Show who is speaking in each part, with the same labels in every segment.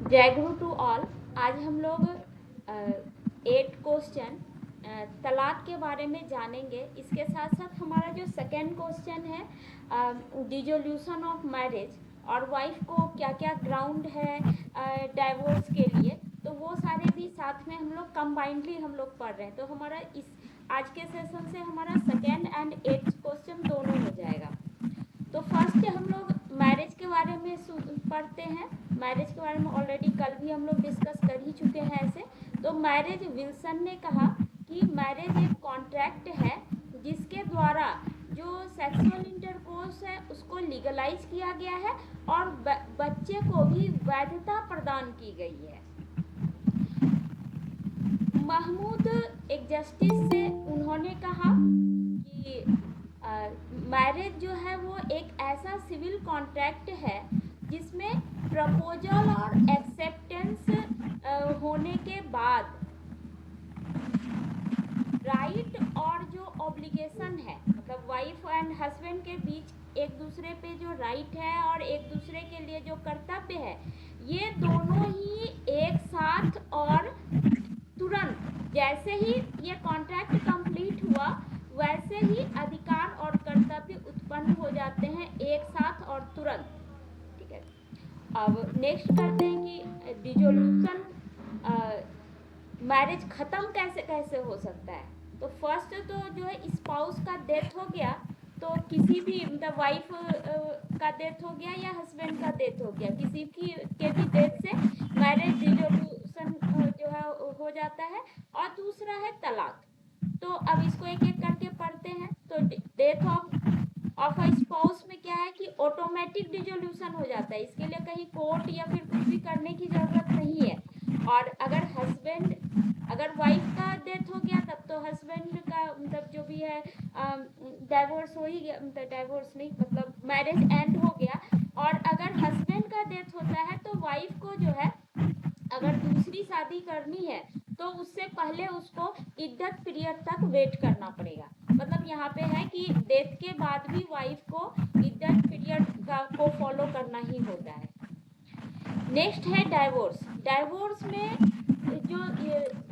Speaker 1: जय गुरु to all. आज हम लोग 8 क्वेश्चन तलाक के बारे में जानेंगे। इसके साथ साथ हमारा जो सेकेंड क्वेश्चन है डिसोल्यूशन ऑफ मैरिज और वाइफ को क्या क्या ग्राउंड है डाइवोर्स के लिए, तो वो सारे भी साथ में हम लोग कंबाइंडली हम लोग पढ़ रहे हैं। तो हमारा इस आज के सेशन से हमारा सेकेंड एंड 8th क्वेश्चन दोनों हो जाएगा। तो फर्स्ट हम लोग मैरिज के बारे में पढ़ते हैं। मैरिज के बारे में ऑलरेडी कल भी हम लोग डिस्कस कर ही चुके हैं ऐसे। तो मैरिज, विल्सन ने कहा कि मैरिज एक कॉन्ट्रैक्ट है जिसके द्वारा जो सेक्सुअल इंटरकोर्स है उसको लीगलाइज किया गया है और बच्चे को भी वैधता प्रदान की गई है। महमूद एक जस्टिस से उन्होंने कहा कि मैरिज जो है वो एक ऐसा सिविल कॉन्ट्रैक्ट है जिसमें प्रपोजल और एक्सेप्टेंस होने के बाद राइट और जो ऑब्लिगेशन है, मतलब वाइफ एंड हस्बैंड के बीच एक दूसरे पे जो राइट है और एक दूसरे के लिए जो कर्तव्य है, ये दोनों ही एक साथ और तुरंत, जैसे ही ये कॉन्ट्रैक्ट कंप्लीट हुआ वैसे ही अधिकार और कर्तव्य उत्पन्न हो जाते हैं एक साथ और तुरंत। ठीक है, अब नेक्स्ट करते हैं कि डिसोल्यूशन मैरिज खत्म कैसे कैसे हो सकता है। तो फर्स्ट तो जो है स्पाउस का डेथ हो गया, तो किसी भी मतलब वाइफ का डेथ हो गया या हस्बैंड का डेथ हो गया, किसी के भी डेथ से मैरिज डिसोल्यूशन जो है हो जाता है। और दूसरा है तलाक। तो अब इसको एक एक करके पढ़ते हैं। तो डेथ ऑफ अ स्पाउस में क्या है कि ऑटोमेटिक डिसोल्यूशन हो जाता है, इसके लिए कहीं कोर्ट या फिर कुछ भी करने की जरूरत नहीं है। और अगर वाइफ का डेथ हो गया तब तो हस्बैंड का मतलब जो भी है डाइवोर्स हो ही गया, मतलब डाइवोर्स नहीं, मतलब मैरिज एंड हो गया। और अगर हस्बैंड का डेथ होता है तो वाइफ को जो है अगर दूसरी शादी करनी है तो उससे पहले उसको इद्दत पीरियड तक वेट करना पड़ेगा। मतलब यहाँ पे है कि डेथ के बाद भी वाइफ को इद्दत पीरियड को फॉलो करना ही होता है। नेक्स्ट है डाइवोर्स। डाइवोर्स में जो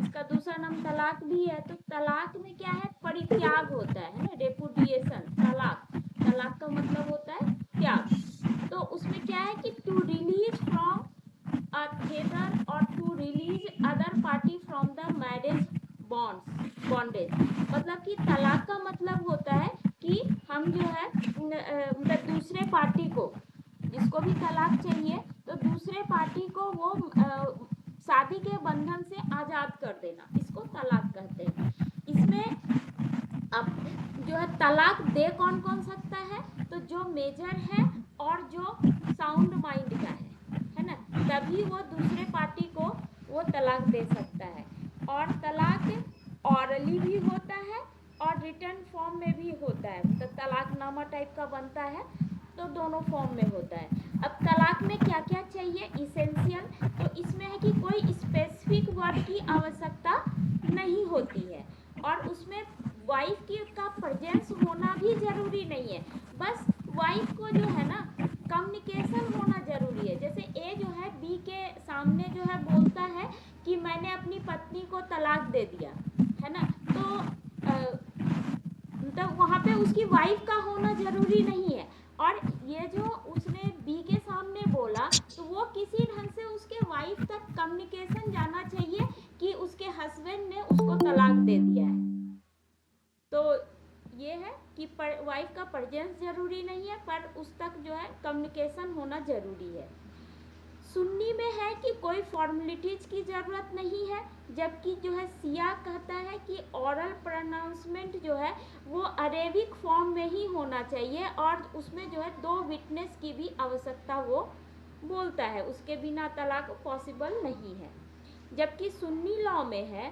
Speaker 1: इसका दूसरा नाम तलाक भी है, तो तलाक में क्या है, परित्याग होता है ना, रेपुडिएशन। तलाक का मतलब होता है त्याग। तो उसमें क्या है कि to release from a theater or to release other party from the marriage bondage। मतलब कि तलाक का मतलब होता है कि हम जो है मतलब दूसरे पार्टी को, जिसको भी तलाक चाहिए, तो दूसरे पार्टी को वो शादी के बंधन से आजाद कर देना, इसको तलाक कहते हैं। इसमें अब जो है तलाक दे कौन कौन सकता है, तो जो मेजर है और जो साउंड माइंड का है ना, तभी वो दूसरे पार्टी को वो तलाक दे सकता है। और तलाक ऑरली भी होता है और रिटर्न फॉर्म में भी होता है, तो तलाकनामा टाइप का बनता है, तो दोनों फॉर्म में होता है। अब तलाक में क्या क्या चाहिए इसेंशियल, तो इसमें है कि कोई स्पेसिफिक वर्ड की आवश्यकता नहीं होती है और उसमें वाइफ की का प्रेजेंस होना भी जरूरी नहीं है। बस वाइफ को जो है ना कम्युनिकेशन होना जरूरी है। जैसे ए जो है बी के सामने जो है बोलता है कि मैंने अपनी पत्नी को तलाक दे दिया, है ना, तो मतलब वहाँ पे उसकी वाइफ का होना जरूरी नहीं है। और ये जो उसने बी के सामने बोला, तो वो किसी ढंग से उसके वाइफ तक कम्युनिकेशन जाना चाहिए कि उसके हस्बैंड ने उसको तलाक दे दिया है। तो ये है कि वाइफ का प्रेजेंस जरूरी नहीं है, पर उस तक जो है कम्युनिकेशन होना जरूरी है। सुन्नी में है कि कोई फॉर्मेलिटीज की जरूरत नहीं है, जबकि जो है सिया कहता है कि ओरल प्रोनाउंसमेंट जो है वो अरेबिक फॉर्म में ही होना चाहिए और उसमें जो है 2 विटनेस की भी आवश्यकता वो बोलता है, उसके बिना तलाक पॉसिबल नहीं है। जबकि सुन्नी लॉ में है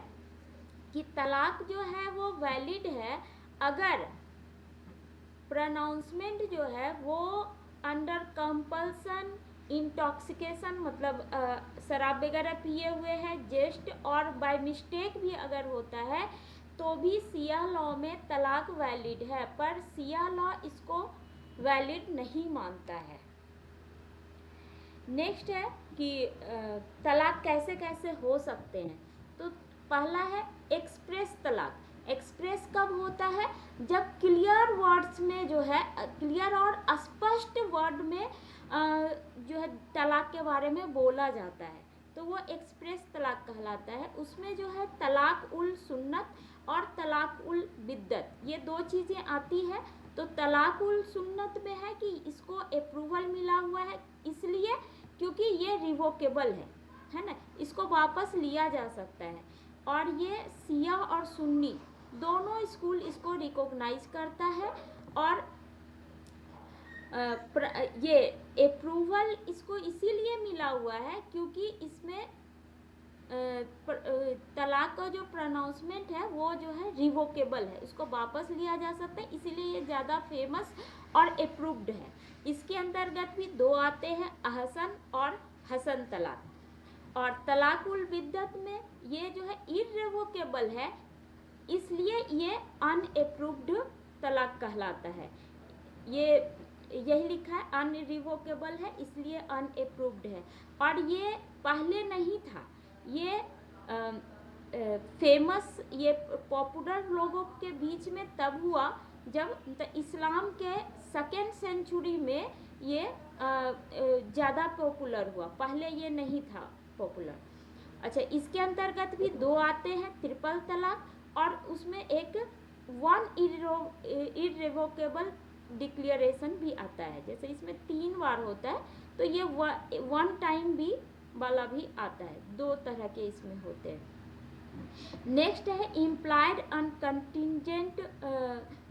Speaker 1: कि तलाक जो है वो वैलिड है अगर प्रोनाउंसमेंट जो है वो अंडर कंपल्सन, इंटॉक्सिकेशन मतलब शराब वगैरह पिए हुए हैं, जेस्ट और बाय मिस्टेक भी अगर होता है तो भी सिया लॉ में तलाक वैलिड है, पर सिया लॉ इसको वैलिड नहीं मानता है। नेक्स्ट है कि तलाक कैसे कैसे हो सकते हैं। तो पहला है एक्सप्रेस तलाक। एक्सप्रेस कब होता है? जब क्लियर वर्ड्स में जो है, क्लियर और स्पष्ट वर्ड में जो है तलाक के बारे में बोला जाता है, तो वो एक्सप्रेस तलाक कहलाता है। उसमें जो है तलाक उल सुन्नत और तलाक उल बिद्दत, ये दो चीज़ें आती है। तो तलाक उल सुन्नत में है कि इसको अप्रूवल मिला हुआ है, इसलिए क्योंकि ये रिवोकेबल है ना, इसको वापस लिया जा सकता है। और ये शिया और सुन्नी दोनों स्कूल इसको रिकॉग्नाइज करता है। और ये अप्रूवल इसको इसीलिए मिला हुआ है क्योंकि इसमें तलाक का जो प्रोनाउंसमेंट है वो जो है रिवोकेबल है, इसको वापस लिया जा सकता है, इसीलिए ये ज़्यादा फेमस और अप्रूव्ड है। इसके अंतर्गत भी दो आते हैं, अहसन और हसन तलाक। और तलाक उल बिद्दत में ये जो है इर्रेवोकेबल है, इसलिए ये अनअप्रूव्ड तलाक कहलाता है। ये यही लिखा है, अनरिवोकेबल है इसलिए अनअप्रूव्ड है। और ये पहले नहीं था, ये फेमस, ये पॉपुलर लोगों के बीच में तब हुआ जब इस्लाम के सेकेंड सेंचुरी में ये ज़्यादा पॉपुलर हुआ, पहले ये नहीं था पॉपुलर। अच्छा, इसके अंतर्गत भी दो आते हैं, ट्रिपल तलाक, और उसमें एक वन इररिवोकेबल डिक्लेरेशन भी आता है। जैसे इसमें 3 बार होता है, तो ये वन टाइम भी वाला भी आता है, दो तरह के इसमें होते हैं। नेक्स्ट है इम्प्लाइड अनकंटिजेंट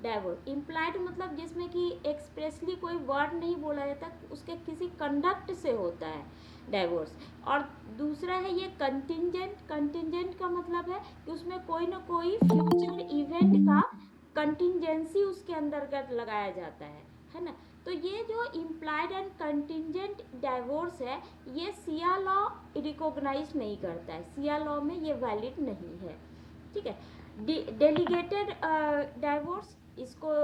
Speaker 1: डाइवोर्स। इम्प्लाइड मतलब जिसमें कि एक्सप्रेसली कोई वर्ड नहीं बोला जाता, उसके किसी कंडक्ट से होता है डाइवोर्स। और दूसरा है ये कंटिजेंट। कंटिजेंट का मतलब है कि उसमें कोई ना कोई फ्यूचर इवेंट का कंटिजेंसी उसके अंतर्गत लगाया जाता है ना। तो ये जो इम्प्लाइड एंड कंटिजेंट डाइवोर्स है, ये सिया लॉ रिकॉग्नाइज नहीं करता है, सिया लॉ में ये वैलिड नहीं है। ठीक है। डेलीगेटेड डाइवोर्स, इसको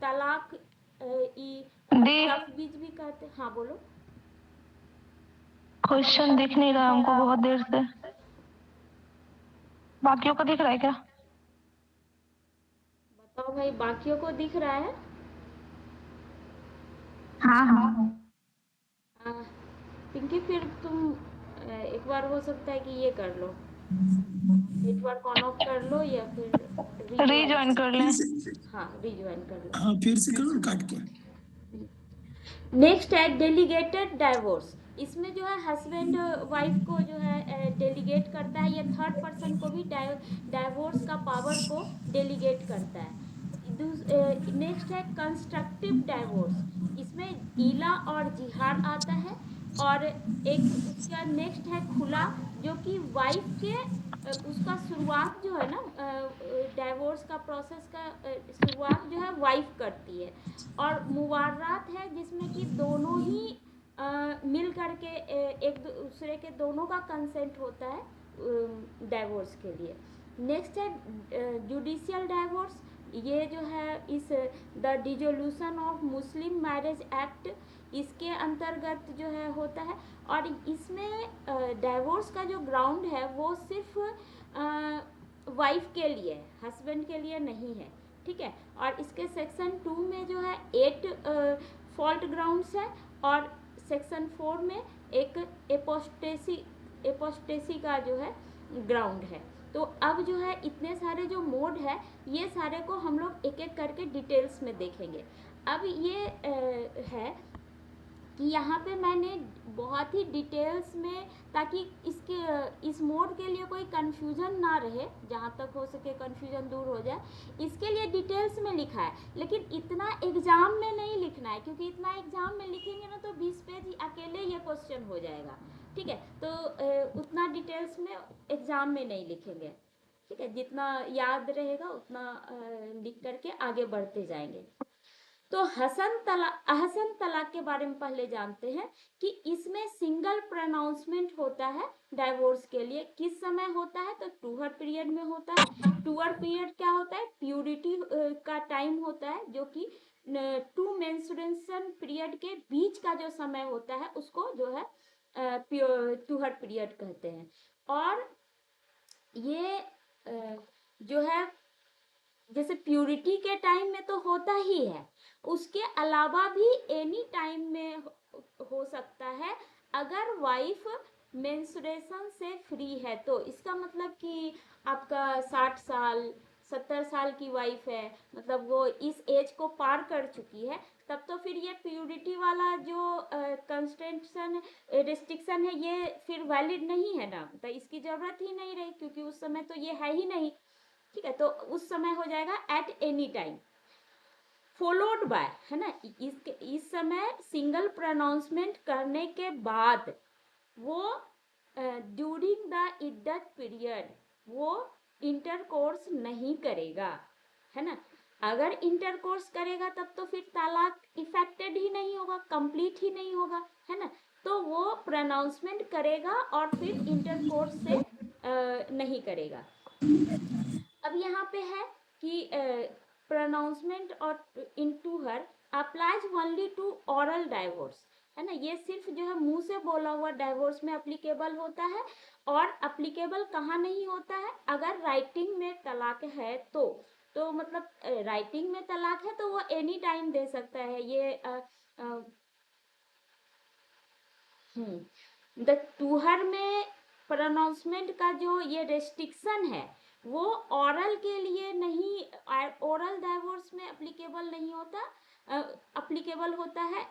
Speaker 1: तलाक तफवीज भी कहते हैं। हाँ बोलो।
Speaker 2: क्वेश्चन दिख नहीं रहा हमको बहुत देर से, बाकियों को दिख रहा है क्या?
Speaker 1: बताओ भाई, बाकियों को दिख रहा है?
Speaker 2: हाँ हाँ।
Speaker 1: पिंकी, फिर तुम एक बार हो सकता है कि ये कर लो, नेटवर्क ऑन ऑफ कर लो या फिर
Speaker 2: रीजॉइन कर लें।
Speaker 1: हाँ, रीज्वाइन कर लो।
Speaker 3: हाँ, फिर से करो काट के।
Speaker 1: नेक्स्ट है डेलीगेटेड डाइवोर्स। इसमें जो है हस्बैंड वाइफ को जो है डेलीगेट करता है, या थर्ड पर्सन को भी डाइवोर्स का पावर को डेलीगेट करता है। नेक्स्ट है कंस्ट्रक्टिव डाइवोर्स। इसमें ईला और जिहार आता है। और एक उसका नेक्स्ट है खुला, जो कि वाइफ के उसका शुरुआत जो है ना, डाइवोर्स का प्रोसेस का शुरुआत जो है वाइफ करती है। और मुवारात है, जिसमें कि दोनों ही मिल करके एक दूसरे के दोनों का कंसेंट होता है डाइवोर्स के लिए। नेक्स्ट है जुडिशियल डाइवोर्स। ये जो है इस the dissolution of Muslim marriage act, इसके अंतर्गत जो है होता है। और इसमें डाइवोर्स का जो ग्राउंड है वो सिर्फ वाइफ के लिए है, हस्बैंड के लिए नहीं है। ठीक है। और इसके सेक्शन 2 में जो है 8 फॉल्ट ग्राउंड्स है, और सेक्शन 4 में एक एपोस्टेसी का जो है ग्राउंड है। तो अब जो है इतने सारे जो मोड है, ये सारे को हम लोग एक एक करके डिटेल्स में देखेंगे। अब ये है कि यहाँ पे मैंने बहुत ही डिटेल्स में, ताकि इस मोड के लिए कोई कन्फ्यूज़न ना रहे, जहाँ तक हो सके कन्फ्यूज़न दूर हो जाए, इसके लिए डिटेल्स में लिखा है। लेकिन इतना एग्ज़ाम में नहीं लिखना है, क्योंकि इतना एग्ज़ाम में लिखेंगे ना तो 20 पेज अकेले ये क्वेश्चन हो जाएगा। ठीक है। तो उतना डिटेल्स में एग्ज़ाम में नहीं लिखेंगे। ठीक है। जितना याद रहेगा उतना लिख करके आगे बढ़ते जाएंगे। तो अहसन तलाक के बारे में पहले जानते हैं कि इसमें सिंगल प्रोनाउंसमेंट होता है डाइवोर्स के लिए। किस समय होता है? तो टूअर पीरियड में होता है। टूअर पीरियड क्या होता है? प्यूरिटी का टाइम होता है, जो कि 2 मेंस्ट्रुएशन पीरियड के बीच का जो समय होता है उसको जो है तुहर पीरियड कहते हैं। और ये जो है जैसे प्यूरिटी के टाइम में तो होता ही है, उसके अलावा भी एनी टाइम में हो सकता है अगर वाइफ मेंस्ट्रुएशन से फ्री है तो। इसका मतलब कि आपका 60 साल 70 साल की वाइफ है, मतलब वो इस एज को पार कर चुकी है, तब तो फिर ये प्यूरिटी वाला जो कंस्ट्रेंशन रिस्ट्रिक्शन है ये फिर वैलिड नहीं है ना, तो इसकी जरूरत ही नहीं रही, क्योंकि उस समय तो ये है ही नहीं। ठीक है, तो उस समय हो जाएगा at any time followed by, है ना। इस समय सिंगल प्रोनाउंसमेंट करने के बाद वो ड्यूरिंग द इद्दत पीरियड वो इंटरकोर्स नहीं करेगा, है ना। अगर इंटरकोर्स करेगा तब तो फिर तालाक इफेक्टेड ही नहीं होगा, कंप्लीट ही नहीं होगा, है ना। तो वो प्रोनाउंसमेंट करेगा और फिर इंटरकोर्स से नहीं करेगा। अब यहाँ पे है कि प्रोनाउंसमेंट और in to her applies only to oral divorce, है ना। ये सिर्फ जो है मुंह से बोला हुआ डाइवोर्स में अप्लीकेबल होता है, और अप्लीकेबल कहाँ नहीं होता है, अगर राइटिंग में तलाक है तो मतलब राइटिंग में तलाक है तो वो एनी टाइम दे सकता है। ये द टूहर में प्रोनाउंसमेंट का जो ये रेस्ट्रिक्शन है वो ऑरल के लिए नहीं, ऑरल डाइवोर्स में अप्लीकेबल नहीं होता, अप्लीकेबल होता है,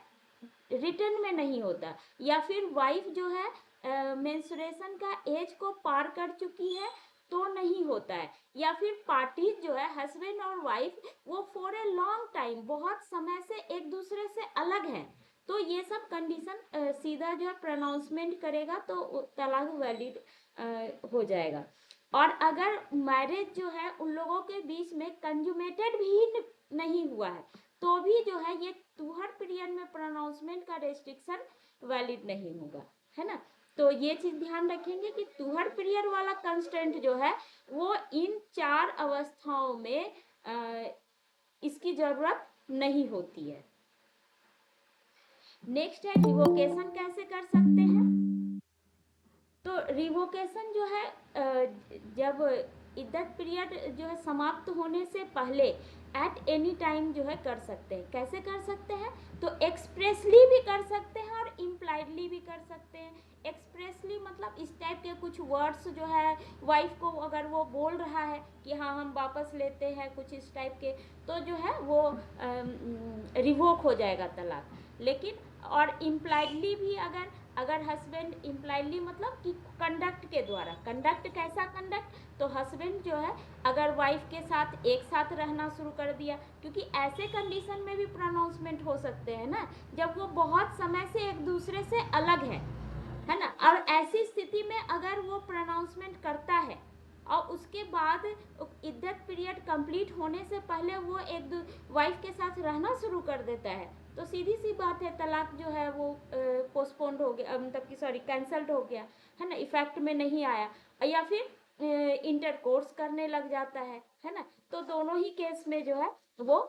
Speaker 1: रिटर्न में नहीं होता। या फिर वाइफ जो है मेंस्ट्रुएशन का एज को पार कर चुकी है तो नहीं होता है। या फिर पार्टीज जो है हस्बैंड और वाइफ वो फॉर ए लॉन्ग टाइम बहुत समय से एक दूसरे से अलग हैं, तो ये सब कंडीशन सीधा जो है प्रोनाउंसमेंट करेगा तो तलाक वैलिड हो जाएगा। और अगर मैरिज जो है उन लोगों के बीच में कंजुमेटेड भी नहीं हुआ है तो भी जो है ये टूहर पीरियड में प्रोनाउंसमेंट का रेस्ट्रिक्शन वैलिड नहीं होगा, है ना। तो ये चीज ध्यान रखेंगे कि टूहर पीरियड वाला कंस्टेंट जो है वो इन 4 अवस्थाओं में इसकी जरूरत नहीं होती है। नेक्स्ट है रिवोकेशन कैसे कर सकते हैं। तो रिवोकेशन जो है जब इद्दत पीरियड जो है समाप्त होने से पहले एट एनी टाइम जो है कर सकते हैं। कैसे कर सकते हैं, तो एक्सप्रेसली भी कर सकते हैं और इम्प्लाइडली भी कर सकते हैं। एक्सप्रेसली मतलब इस टाइप के कुछ वर्ड्स जो है वाइफ को अगर वो बोल रहा है कि हाँ हम वापस लेते हैं कुछ इस टाइप के, तो जो है वो रिवोक हो जाएगा तलाक। लेकिन और इम्प्लाइडली भी अगर हस्बैंड इम्प्लाइडली मतलब कि कंडक्ट के द्वारा, कंडक्ट कैसा कंडक्ट, तो हस्बैंड जो है अगर वाइफ के साथ एक साथ रहना शुरू कर दिया, क्योंकि ऐसे कंडीशन में भी प्रोनाउंसमेंट हो सकते हैं ना जब वो बहुत समय से एक दूसरे से अलग है ना। और ऐसी स्थिति में अगर वो प्रोनाउंसमेंट करता है और उसके बाद इद्दत पीरियड कंप्लीट होने से पहले वो एक वाइफ के साथ रहना शुरू कर देता है, तो सीधी सी बात है तलाक जो है वो पोस्टपोन्ड हो गया, मतलब कि सॉरी कैंसल्ड हो गया, है ना, इफेक्ट में नहीं आया। या फिर इंटरकोर्स करने लग जाता है ना। तो दोनों ही केस में जो है वो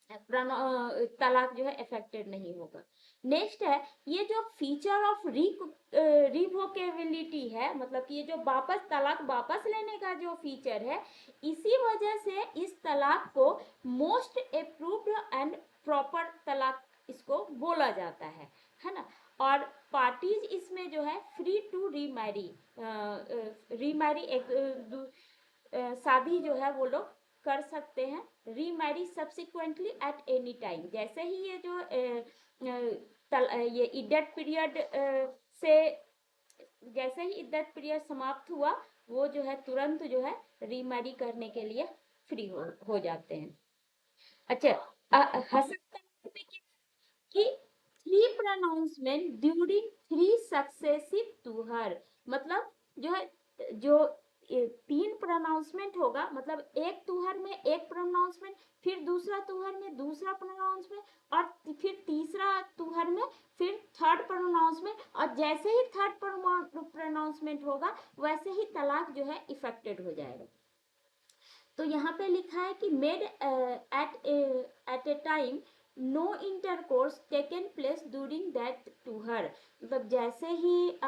Speaker 1: तलाक जो है इफेक्टेड नहीं होगा। नेक्स्ट है ये जो फीचर ऑफ रिवोकेबिलिटी है, मतलब कि ये जो वापस तलाक वापस लेने का जो फीचर है, इसी वजह से इस तलाक को मोस्ट अप्रूव्ड एंड प्रॉपर तलाक इसको बोला जाता है ना। और पार्टीज इसमें जो है फ्री टू रीमैरी, शादी जो है वो लोग कर सकते हैं, remarry subsequently at any time. जैसे ही ये जो ये इद्दत पीरियड से जैसे ही इद्दत पीरियड समाप्त हुआ वो जो है तुरंत जो है रीमैरी करने के लिए फ्री हो जाते हैं। अच्छा, कि 3 प्रोनाउंसमेंट ड्यूरिंग 3 सक्सेसिव तुहर, मतलब जो है जो 3 प्रोनाउंसमेंट होगा, मतलब एक तुहर में एक प्रोनाउंसमेंट, फिर दूसरा तुहर में दूसरा प्रोनाउंसमेंट, और फिर तीसरा तुहर में फिर थर्ड प्रोनाउंसमेंट, और जैसे ही थर्ड प्रोनाउंसमेंट होगा वैसे ही तलाक जो है इफेक्टेड हो जाएगा। तो यहाँ पे लिखा है कि made at a time no intercourse taken place during that to her, मतलब जैसे ही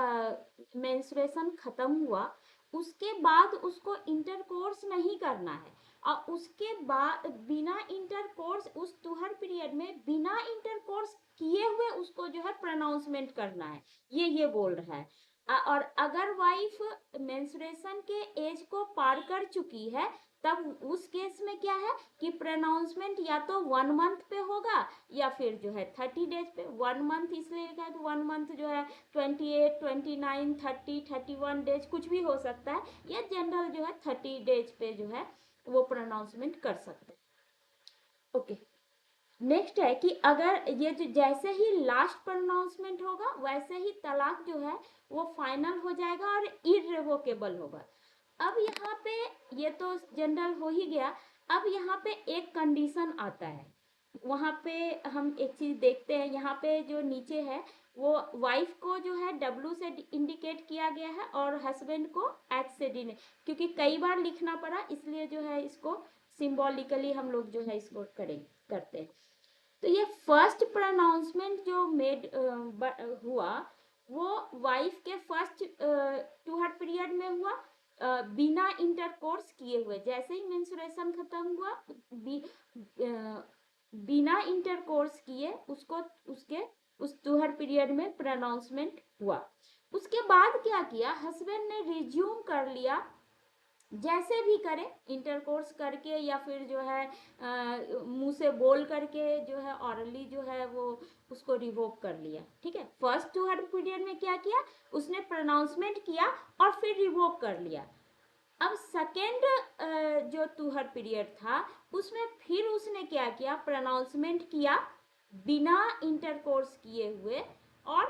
Speaker 1: मेंस्ट्रुएशन खत्म हुआ उसके बाद उसको इंटरकोर्स नहीं करना है, और उसके बाद बिना इंटरकोर्स उस टूहर पीरियड में बिना इंटरकोर्स किए हुए उसको जो है प्रोनाउंसमेंट करना है, ये बोल रहा है। और अगर वाइफ मेंस्ट्रुएशन के एज को पार कर चुकी है तब उस केस में क्या है कि प्रोनाउंसमेंट या तो 1 मंथ पे होगा या फिर जो है 30 डेज पे। 1 मंथ इसलिए लिखा है कि 1 मंथ जो है 28, 29, 30, 31 डेज कुछ भी हो सकता है, या जनरल जो है 30 डेज पे जो है वो प्रोनाउंसमेंट कर सकते हैं। ओके, नेक्स्ट है कि अगर ये जो जैसे ही लास्ट प्रोनाउंसमेंट होगा वैसे ही तलाक जो है वो फाइनल हो जाएगा और इररिवोकेबल होगा। अब यहाँ पे ये तो जनरल हो ही गया, अब यहाँ पे एक कंडीशन आता है, वहाँ पे हम एक चीज देखते हैं, यहाँ पे जो नीचे है वो वाइफ को जो है W से इंडिकेट किया गया है और हस्बैंड को H से क्योंकि कई बार लिखना पड़ा इसलिए जो है इसको सिंबॉलिकली हम लोग जो है इसको करते हैं। तो ये फर्स्ट प्रोनाउंसमेंट जो मेड हुआ वो वाइफ के फर्स्ट टूहर पीरियड में हुआ, बिना इंटरकोर्स किए हुए। जैसे ही मेंस्ट्रुएशन खत्म हुआ बिना इंटरकोर्स किए उसको उसके उस टूहर पीरियड में प्रोनाउंसमेंट हुआ। उसके बाद क्या किया, हस्बैंड ने रिज्यूम कर लिया, जैसे भी करे इंटरकोर्स करके या फिर जो है मुंह से बोल करके जो है ऑरली जो है वो उसको रिवोक कर लिया। ठीक है, फर्स्ट टूहर पीरियड में क्या किया, उसने प्रोनाउंसमेंट किया और फिर रिवोक कर लिया। अब सेकेंड जो टूहर पीरियड था उसमें फिर उसने क्या किया, प्रोनाउंसमेंट किया बिना इंटरकोर्स किए हुए और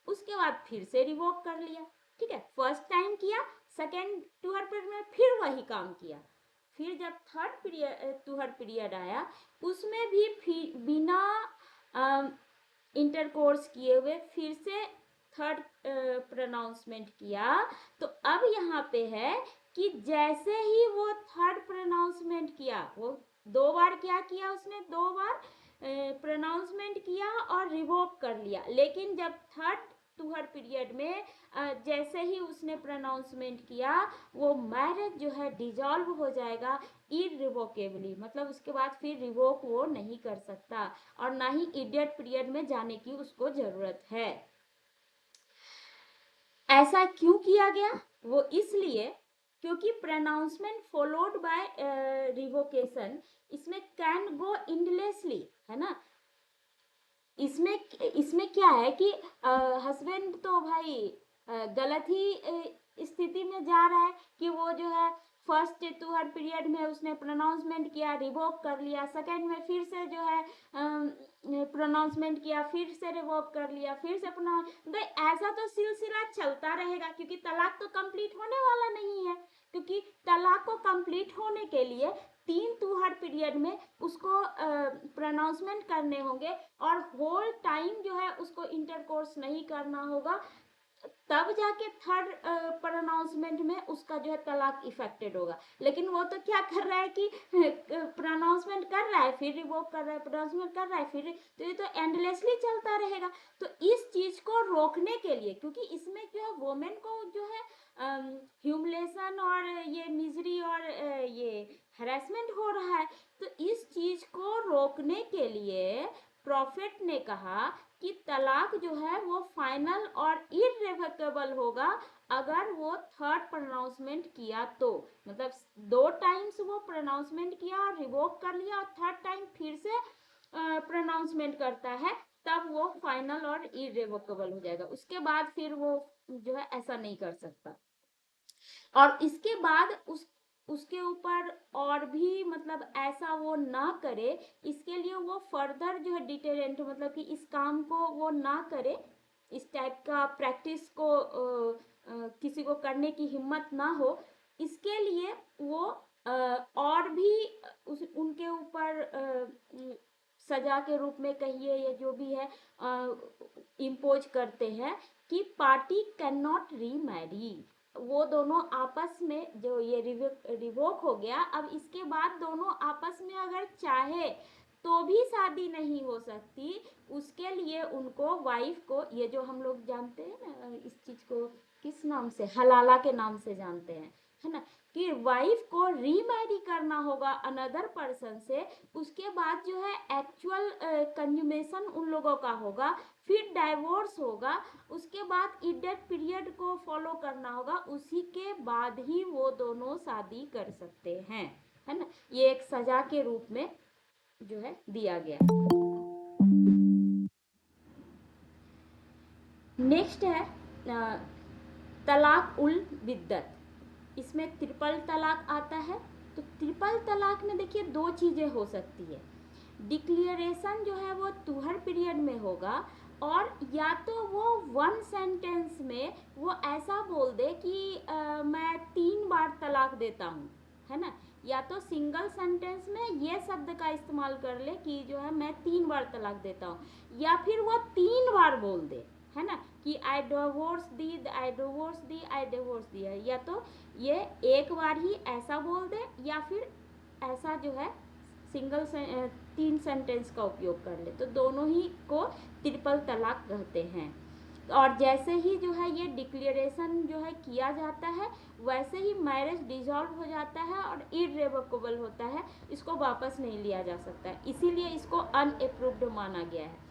Speaker 1: उसके बाद फिर से रिवोक कर लिया। ठीक है, फर्स्ट टाइम किया, सेकेंड टूहर पीरियड में फिर वही काम किया, फिर जब थर्ड पीरियड टूहर पीरियड आया उसमें भी बिना इंटरकोर्स किए हुए फिर से थर्ड प्रोनाउंसमेंट किया। तो अब यहाँ पे है कि जैसे ही वो थर्ड प्रोनाउंसमेंट किया, वो 2 बार क्या किया, उसने 2 बार प्रोनाउंसमेंट किया और रिवोक कर लिया, लेकिन जब थर्ड टूहर पीरियड में जैसे ही उसने प्रोनाउंसमेंट किया वो मैरिज जो है डिजॉल्व हो जाएगा इररिवोकेबली, मतलब उसके बाद फिर रिवोक वो नहीं कर सकता और ना ही इडियट पीरियड में जाने की उसको जरूरत है। ऐसा क्यों किया गया, वो इसलिए क्योंकि प्रोनाउंसमेंट फॉलोड बाय रिवोकेशन इसमें कैन गो इंडलेसली, है ना। इसमें क्या है कि हस्बैंड तो भाई गलत ही स्थिति में जा रहा है कि वो जो है फर्स्ट टूहर पीरियड में उसने प्रोनाउंसमेंट किया, रिवोक कर लिया, सेकंड में फिर से जो है प्रोनाउंसमेंट किया, फिर से रिवोक कर लिया, फिर से तो ऐसा तो सिलसिला चलता रहेगा क्योंकि तलाक तो कंप्लीट होने वाला नहीं है, क्योंकि तलाक को कंप्लीट होने के लिए 3 टूहर पीरियड में उसको प्रोनाउंसमेंट करने होंगे और होल टाइम जो है उसको इंटरकोर्स नहीं करना होगा, तब जाके थर्ड प्रोनाउंसमेंट में उसका जो है तलाक इफेक्टेड होगा। लेकिन वो तो क्या कर रहा है कि प्रोनाउंसमेंट कर रहा है फिर रिवोक कर रहा है, प्रोनाउंसमेंट कर रहा है फिर, तो ये तो एंडलेसली चलता रहेगा। तो इस चीज को रोकने के लिए, क्योंकि इसमें जो है वोमेन को जो है ह्यूमिलेशन और ये मिजरी और ये हरासमेंट हो रहा है, तो इस चीज को रोकने के लिए प्रॉफिट ने कहा कि तलाक जो है वो फाइनल और इररिवोकेबल होगा अगर वो थर्ड प्रोनाउंसमेंट किया तो, मतलब 2 टाइम्स वो प्रोनाउंसमेंट किया और रिवोक कर लिया और थर्ड टाइम फिर से प्रोनाउंसमेंट करता है, तब वो फाइनल और इररिवोकेबल हो जाएगा। उसके बाद फिर वो जो है ऐसा नहीं कर सकता। और इसके बाद उसके ऊपर और भी मतलब ऐसा वो ना करे, इसके लिए वो फर्दर जो है डिटेरेंट, मतलब कि इस काम को वो ना करे, इस टाइप का प्रैक्टिस को किसी को करने की हिम्मत ना हो, इसके लिए वो और भी उनके ऊपर सजा के रूप में कहिए या जो भी है इम्पोज करते हैं कि पार्टी कैन नॉट रीमैरी। वो दोनों आपस में जो ये रिवोक हो गया, अब इसके बाद दोनों आपस में अगर चाहे तो भी शादी नहीं हो सकती, उसके लिए उनको वाइफ को, ये जो हम लोग जानते हैं ना इस चीज को किस नाम से, हलाला के नाम से जानते हैं, है ना, कि वाइफ को रीमैरी करना होगा अनदर पर्सन से, उसके बाद जो है एक्चुअल कंज्यूमेशन उन लोगों का होगा, फिर डाइवोर्स होगा, उसके बाद इडेट पीरियड को फॉलो करना होगा, उसी के बाद ही वो दोनों शादी कर सकते हैं, है ना। ये एक सजा के रूप में जो है दिया गया है। नेक्स्ट है तलाक उल बिद्दत, इसमें ट्रिपल तलाक आता है। तो ट्रिपल तलाक में देखिए दो चीज़ें हो सकती है, डिक्लेरेशन जो है वो तुहर पीरियड में होगा, और या तो वो वन सेंटेंस में वो ऐसा बोल दे कि मैं 3 बार तलाक देता हूँ, है ना, या तो सिंगल सेंटेंस में ये शब्द का इस्तेमाल कर ले कि जो है मैं 3 बार तलाक देता हूँ, या फिर वो 3 बार बोल दे, है ना, कि आई डिवोर्स दी, आई डिवोर्स दी, आई डिवोर्स दी है, या तो ये एक बार ही ऐसा बोल दे, या फिर ऐसा जो है सिंगल 3 सेंटेंस का उपयोग कर ले, तो दोनों ही को ट्रिपल तलाक कहते हैं। और जैसे ही जो है ये डिक्लेरेशन जो है किया जाता है, वैसे ही मैरिज डिसॉल्व हो जाता है और इररिवोकेबल होता है, इसको वापस नहीं लिया जा सकता है, इसीलिए इसको अनअप्रूव्ड माना गया है।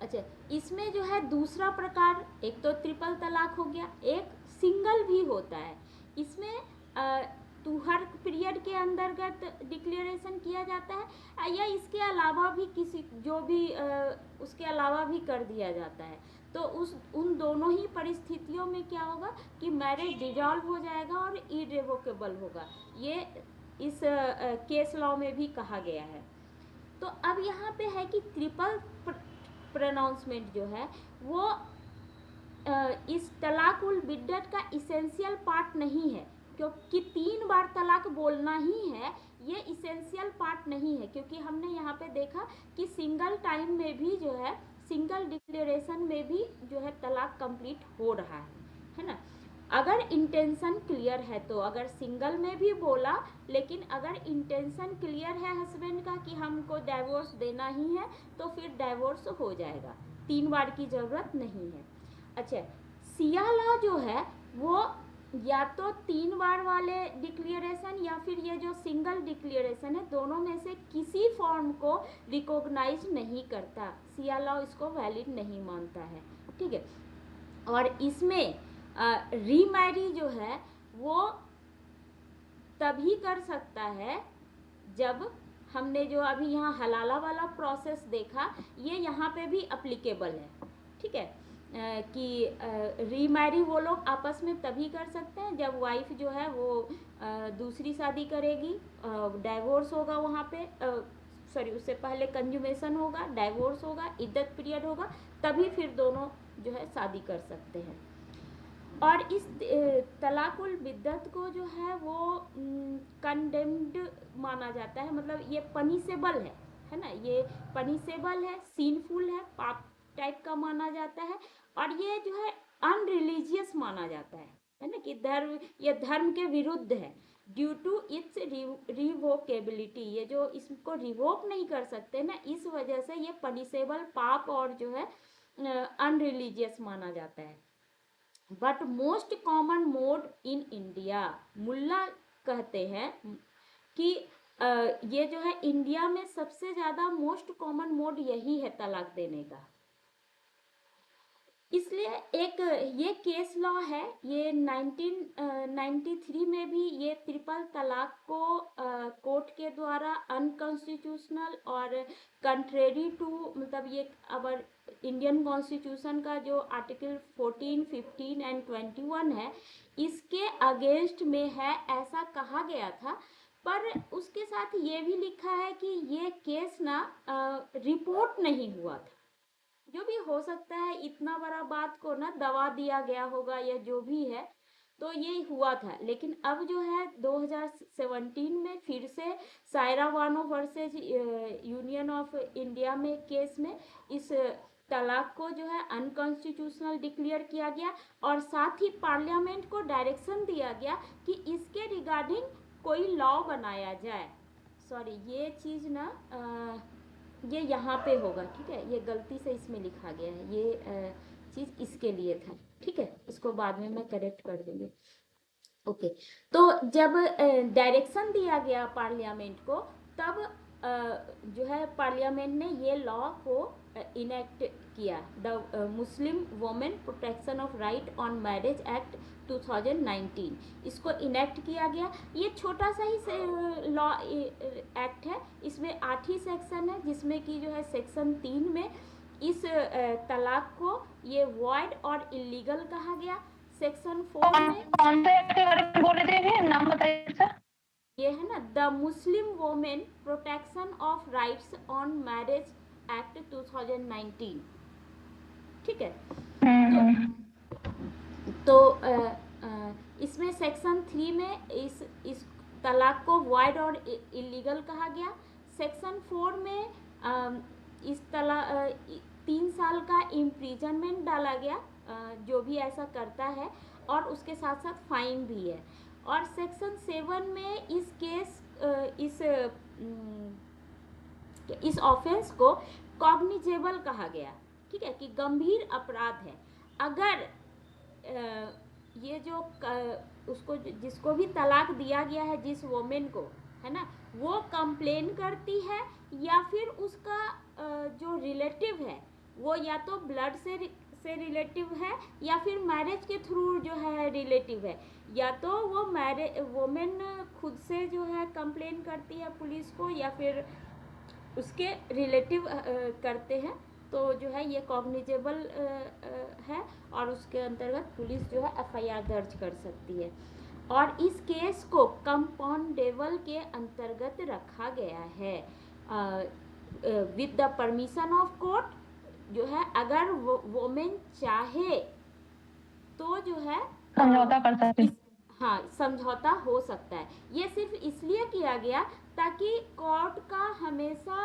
Speaker 1: अच्छा, इसमें जो है दूसरा प्रकार, एक तो ट्रिपल तलाक हो गया, एक सिंगल भी होता है। इसमें तुहर पीरियड के अंतर्गत डिक्लेरेशन किया जाता है, या इसके अलावा भी किसी जो भी उसके अलावा भी कर दिया जाता है। तो उन दोनों ही परिस्थितियों में क्या होगा कि मैरिज डिसॉल्व हो जाएगा और इररिवोकेबल होगा, ये इस केस लॉ में भी कहा गया है। तो अब यहाँ पे है कि ट्रिपल प्रोनाउंसमेंट जो है वो इस तलाक उल बिद्दत का इसेंशियल पार्ट नहीं है, क्योंकि 3 बार तलाक बोलना ही है, ये इसेंशियल पार्ट नहीं है, क्योंकि हमने यहाँ पे देखा कि सिंगल टाइम में भी जो है, सिंगल डिक्लेरेशन में भी जो है तलाक कंप्लीट हो रहा है ना। अगर इंटेंशन क्लियर है तो, अगर सिंगल में भी बोला, लेकिन अगर इंटेंशन क्लियर है हस्बैंड का कि हमको डाइवोर्स देना ही है, तो फिर डाइवोर्स हो जाएगा, 3 बार की ज़रूरत नहीं है। अच्छा, सिया लॉ जो है वो या तो 3 बार वाले डिक्लेरेशन या फिर ये जो सिंगल डिक्लेरेशन है, दोनों में से किसी फॉर्म को रिकॉग्नाइज नहीं करता, सिया लॉ इसको वैलिड नहीं मानता है, ठीक है। और इसमें रीमैरी जो है वो तभी कर सकता है जब हमने जो अभी यहाँ हलाला वाला प्रोसेस देखा, ये यहाँ पे भी अप्लीकेबल है, ठीक है, कि रीमैरी वो लोग आपस में तभी कर सकते हैं जब वाइफ जो है वो दूसरी शादी करेगी, डाइवोर्स होगा वहाँ पे, सॉरी उससे पहले कंज्यूमेशन होगा, डाइवोर्स होगा, इद्दत पीरियड होगा, तभी फिर दोनों जो है शादी कर सकते हैं। और इस तलाकुल बिद्दत को जो है वो कंडेम्ड माना जाता है, मतलब ये पनिशेबल है ना, ये पनिशेबल है, सीनफुल है, पाप टाइप का माना जाता है, और ये जो है अनरिलीजियस माना जाता है ना, कि ये धर्म के विरुद्ध है, ड्यू टू इट्स रिवोकेबिलिटी, ये जो इसको रिवोक नहीं कर सकते ना, इस वजह से ये पनिशेबल, पाप और जो है अनरिलीजियस माना जाता है। But most common mode in India, मुल्ला कहते हैं कि ये जो है इंडिया में सबसे ज़्यादा मोस्ट कॉमन मोड यही है तलाक देने का। इसलिए एक ये केस लॉ है, ये 1993 में भी ये ट्रिपल तलाक को कोर्ट के द्वारा अनकॉन्स्टिट्यूशनल और कंट्रेरी टू, मतलब ये अवर इंडियन कॉन्स्टिट्यूशन का जो आर्टिकल 14, 15 एंड 21 है, इसके अगेंस्ट में है, ऐसा कहा गया था। पर उसके साथ ये भी लिखा है कि ये केस ना रिपोर्ट नहीं हुआ था, जो भी हो सकता है, इतना बड़ा बात को ना दबा दिया गया होगा या जो भी है, तो ये हुआ था। लेकिन अब जो है 2017 में फिर से Saira Bano versus union of India में केस में इस तलाक को जो है अनकॉन्स्टिट्यूशनल डिक्लेयर किया गया, और साथ ही पार्लियामेंट को डायरेक्शन दिया गया कि इसके रिगार्डिंग कोई लॉ बनाया जाए, सॉरी, ये चीज़ ना ये यहाँ पे होगा, ठीक है, ये गलती से इसमें लिखा गया है, ये चीज़ इसके लिए था, ठीक है, इसको बाद में मैं करेक्ट कर दूंगी। ओके, तो जब डायरेक्शन दिया गया पार्लियामेंट को, तब जो है पार्लियामेंट ने ये लॉ को इनेक्ट किया, the Muslim women protection of right on marriage act 2019, इसको इनेक्ट किया गया। ये छोटा सा ही लॉ एक्ट है, इसमें 8 ही सेक्शन है, जिसमें कि जो है सेक्शन 3 में इस तलाक को ये वॉइड और इलीगल कहा गया। सेक्शन 4 में
Speaker 2: कौन से एक्ट के बारे में बोल रहे थे, नाम बताइए सर।
Speaker 1: ये है ना, the Muslim women protection of rights on marriage act 2019, ठीक है। तो इसमें सेक्शन 3 में इस तलाक को वॉइड और इलीगल कहा गया। सेक्शन 4 में इस 3 साल का इम्प्रिजनमेंट डाला गया जो भी ऐसा करता है, और उसके साथ साथ फाइन भी है। और सेक्शन 7 में इस ऑफेंस को कॉग्निजेबल कहा गया, ठीक है, कि गंभीर अपराध है। अगर ये जो उसको जिसको भी तलाक दिया गया है, जिस वोमेन को, है ना, वो कंप्लेन करती है, या फिर उसका जो रिलेटिव है वो या तो ब्लड से रिलेटिव है, या फिर मैरिज के थ्रू जो है रिलेटिव है, या तो वो वोमेन खुद से जो है कंप्लेन करती है पुलिस को, या फिर उसके रिलेटिव करते हैं, तो जो है ये कॉग्निजेबल है, और उसके अंतर्गत पुलिस जो है एफआईआर दर्ज कर सकती है। और इस केस को कंपाउंडेबल के अंतर्गत रखा गया है with the permission of court. जो है अगर वोमेन चाहे तो जो है
Speaker 2: समझौता कर सकते हैं।
Speaker 1: हाँ, समझौता हो सकता है। ये सिर्फ इसलिए किया गया ताकि कोर्ट का हमेशा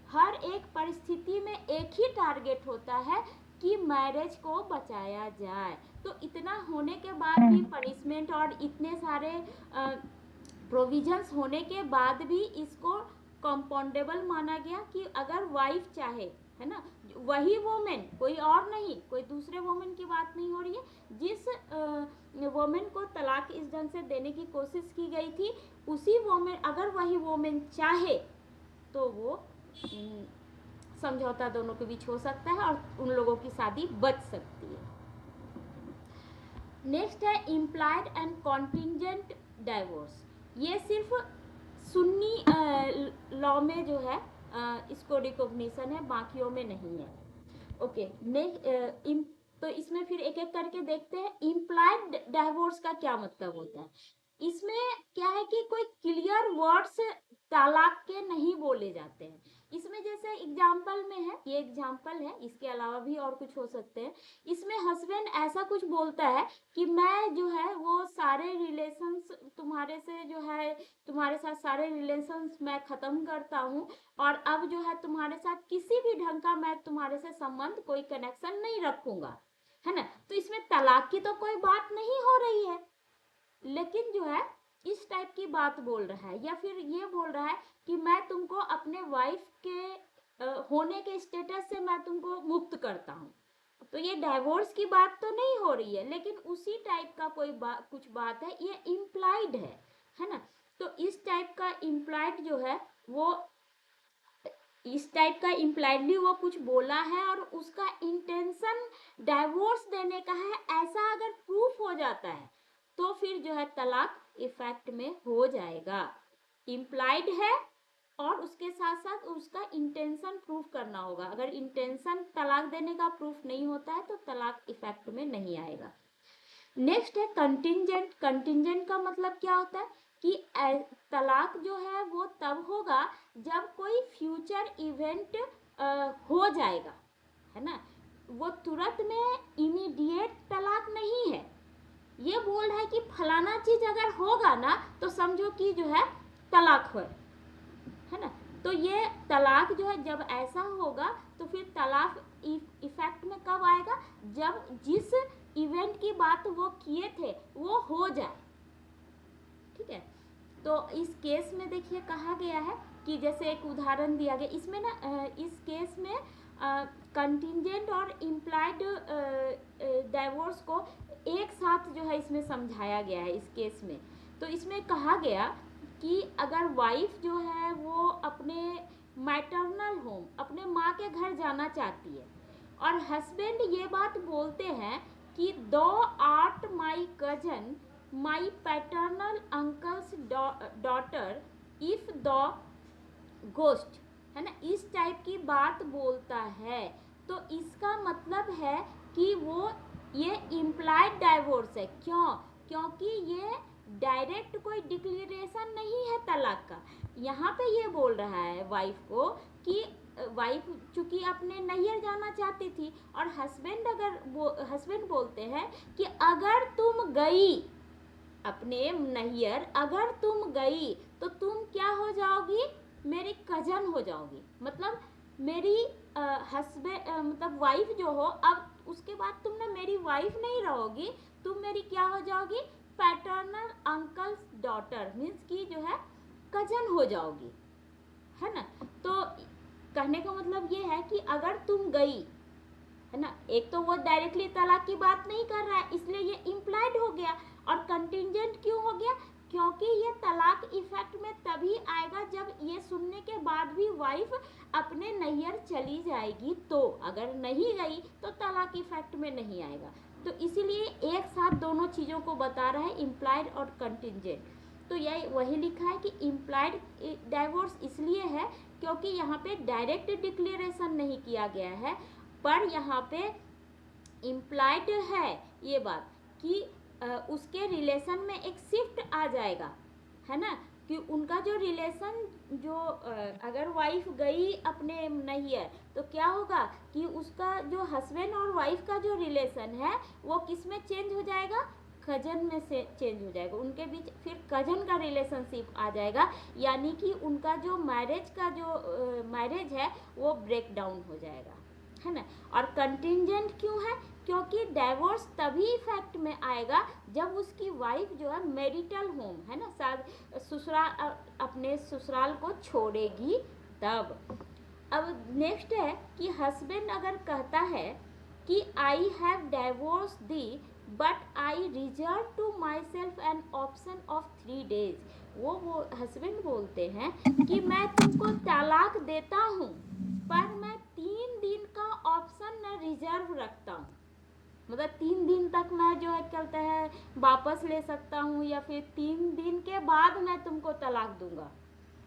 Speaker 1: हर एक परिस्थिति में एक ही टारगेट होता है कि मैरिज को बचाया जाए। तो इतना होने के बाद भी पनिशमेंट और इतने सारे प्रोविजंस होने के बाद भी इसको कंपाउंडेबल माना गया कि अगर वाइफ चाहे, है ना, वही वोमेन, कोई और नहीं, कोई दूसरे वोमेन की बात नहीं हो रही है, जिस वोमेन को तलाक इस ढंग से देने की कोशिश की गई थी, उसी वोमेन, अगर वही वोमेन चाहे तो वो समझौता दोनों के बीच हो सकता है और उन लोगों की शादी बच सकती है। नेक्स्ट है इम्प्लाइड एंड कॉन्टिंजेंट डाइवोर्स। ये सिर्फ सुन्नी लॉ में जो है इसको रिकॉग्निशन है, बाकियों में नहीं है। ओके, तो इसमें फिर एक एक करके देखते हैं। इम्प्लाइड डाइवोर्स का क्या मतलब होता है? इसमें क्या है कि कोई क्लियर वर्ड्स तलाक के नहीं बोले जाते हैं। इसमें जैसे एग्जाम्पल में है, ये एग्जाम्पल है, इसके अलावा भी और कुछ हो सकते हैं। इसमें हस्बैंड ऐसा कुछ बोलता है कि मैं जो है वो सारे रिलेशंस तुम्हारे से जो है, तुम्हारे साथ सारे रिलेशंस मैं खत्म करता हूँ, और अब जो है तुम्हारे साथ किसी भी ढंग का मैं तुम्हारे से संबंध, कोई कनेक्शन नहीं रखूंगा, है ना। तो इसमें तलाक की तो कोई बात नहीं हो रही है, लेकिन जो है इस टाइप की बात बोल रहा है, या फिर ये बोल रहा है कि मैं तुमको अपने वाइफ के होने के स्टेटस से मैं तुमको मुक्त करता हूँ। तो ये डाइवोर्स की बात तो नहीं हो रही है, लेकिन उसी टाइप का कोई कुछ बात है, ये इम्प्लाइड है ना। तो इस टाइप का इम्प्लाइड जो है वो, इस टाइप का इम्प्लाइडली वो कुछ बोला है और उसका इंटेंशन डाइवोर्स देने का है, ऐसा अगर प्रूफ हो जाता है तो फिर जो है तलाक इफेक्ट में हो जाएगा। इम्प्लाइड है और उसके साथ साथ उसका इंटेंशन प्रूफ करना होगा। अगर इंटेंशन तलाक देने का प्रूफ नहीं होता है तो तलाक इफेक्ट में नहीं आएगा। नेक्स्ट है कंटिंजेंट। कंटिंजेंट का मतलब क्या होता है कि तलाक जो है वो तब होगा जब कोई फ्यूचर इवेंट हो जाएगा, है ना। वो तुरंत में इमीडिएट तलाक नहीं है। ये बोल रहा है कि फलाना चीज अगर होगा ना तो समझो कि जो है तलाक है ना। तो ये तलाक जो है जब ऐसा होगा तो फिर तलाक इफेक्ट में कब आएगा? जब जिस इवेंट की बात वो किए थे वो हो जाए, ठीक है। तो इस केस में देखिए कहा गया है कि जैसे एक उदाहरण दिया गया इसमें ना, इस केस में कंटिंजेंट और इम्प्लाइड डाइवोर्स को एक साथ जो है इसमें समझाया गया है इस केस में। तो इसमें कहा गया कि अगर वाइफ जो है वो अपने मैटरनल होम, अपने माँ के घर जाना चाहती है और हस्बैंड ये बात बोलते हैं कि thou art my cousin my paternal uncle's daughter if the ghost, है ना, इस टाइप की बात बोलता है, तो इसका मतलब है कि वो ये इम्प्लाइड डाइवोर्स है। क्यों? क्योंकि ये डायरेक्ट कोई डिक्लेरेशन नहीं है तलाक का। यहाँ पे ये बोल रहा है वाइफ को कि वाइफ चूंकि अपने नैहर जाना चाहती थी और हस्बैंड बोलते हैं कि अगर तुम गई अपने नैहर, अगर तुम गई तो तुम क्या हो जाओगी, मेरी कजन हो जाओगी, मतलब मेरी हस्बैंड मतलब वाइफ जो हो, अब उसके बाद तुम ना मेरी वाइफ नहीं रहोगी, तुम मेरी क्या हो जाओगी, पैटर्नल अंकल्स डॉटर, मीन्स की जो है कजन हो जाओगी, है ना। तो कहने का मतलब ये है कि अगर तुम गई, है ना, एक तो वो डायरेक्टली तलाक की बात नहीं कर रहा है इसलिए ये इम्प्लाइड हो गया, और कंटिंजेंट क्यों हो गया, क्योंकि ये तलाक इफेक्ट में तभी आएगा जब ये सुनने के बाद भी वाइफ अपने नैहर चली जाएगी, तो अगर नहीं गई तो तलाक इफेक्ट में नहीं आएगा। तो इसीलिए एक साथ दोनों चीज़ों को बता रहा है, इम्प्लाइड और कंटिंजेंट। तो यही वही लिखा है कि इम्प्लाइड डाइवोर्स इसलिए है क्योंकि यहाँ पे डायरेक्ट डिक्लेरेशन नहीं किया गया है, पर यहाँ पे इम्प्लाइड है ये बात कि उसके रिलेशन में एक शिफ्ट आ जाएगा, है ना, कि उनका जो रिलेशन जो अगर वाइफ गई अपने नैहर तो क्या होगा कि उसका जो हस्बैंड और वाइफ का जो रिलेशन है वो किस में चेंज हो जाएगा, कजन में से चेंज हो जाएगा, उनके बीच फिर कजन का रिलेशनशिप आ जाएगा, यानी कि उनका जो मैरिज का जो मैरिज है वो ब्रेक डाउन हो जाएगा, है ना। और कंटिंजेंट क्यों है, क्योंकि डाइवोर्स तभी इफेक्ट में आएगा जब उसकी वाइफ जो है मैरिटल होम, है ना, ससुराल अपने ससुराल को छोड़ेगी तब। अब नेक्स्ट है कि हस्बैंड अगर कहता है कि I have divorce thee but I reserve to my self an option of 3 days, वो हस्बैंड बोलते हैं कि मैं तुमको तलाक देता हूँ पर मैं 3 दिन का ऑप्शन न रिजर्व रखता हूँ, मतलब 3 दिन तक मैं जो है कहता है वापस ले सकता हूँ, या फिर 3 दिन के बाद मैं तुमको तलाक दूंगा,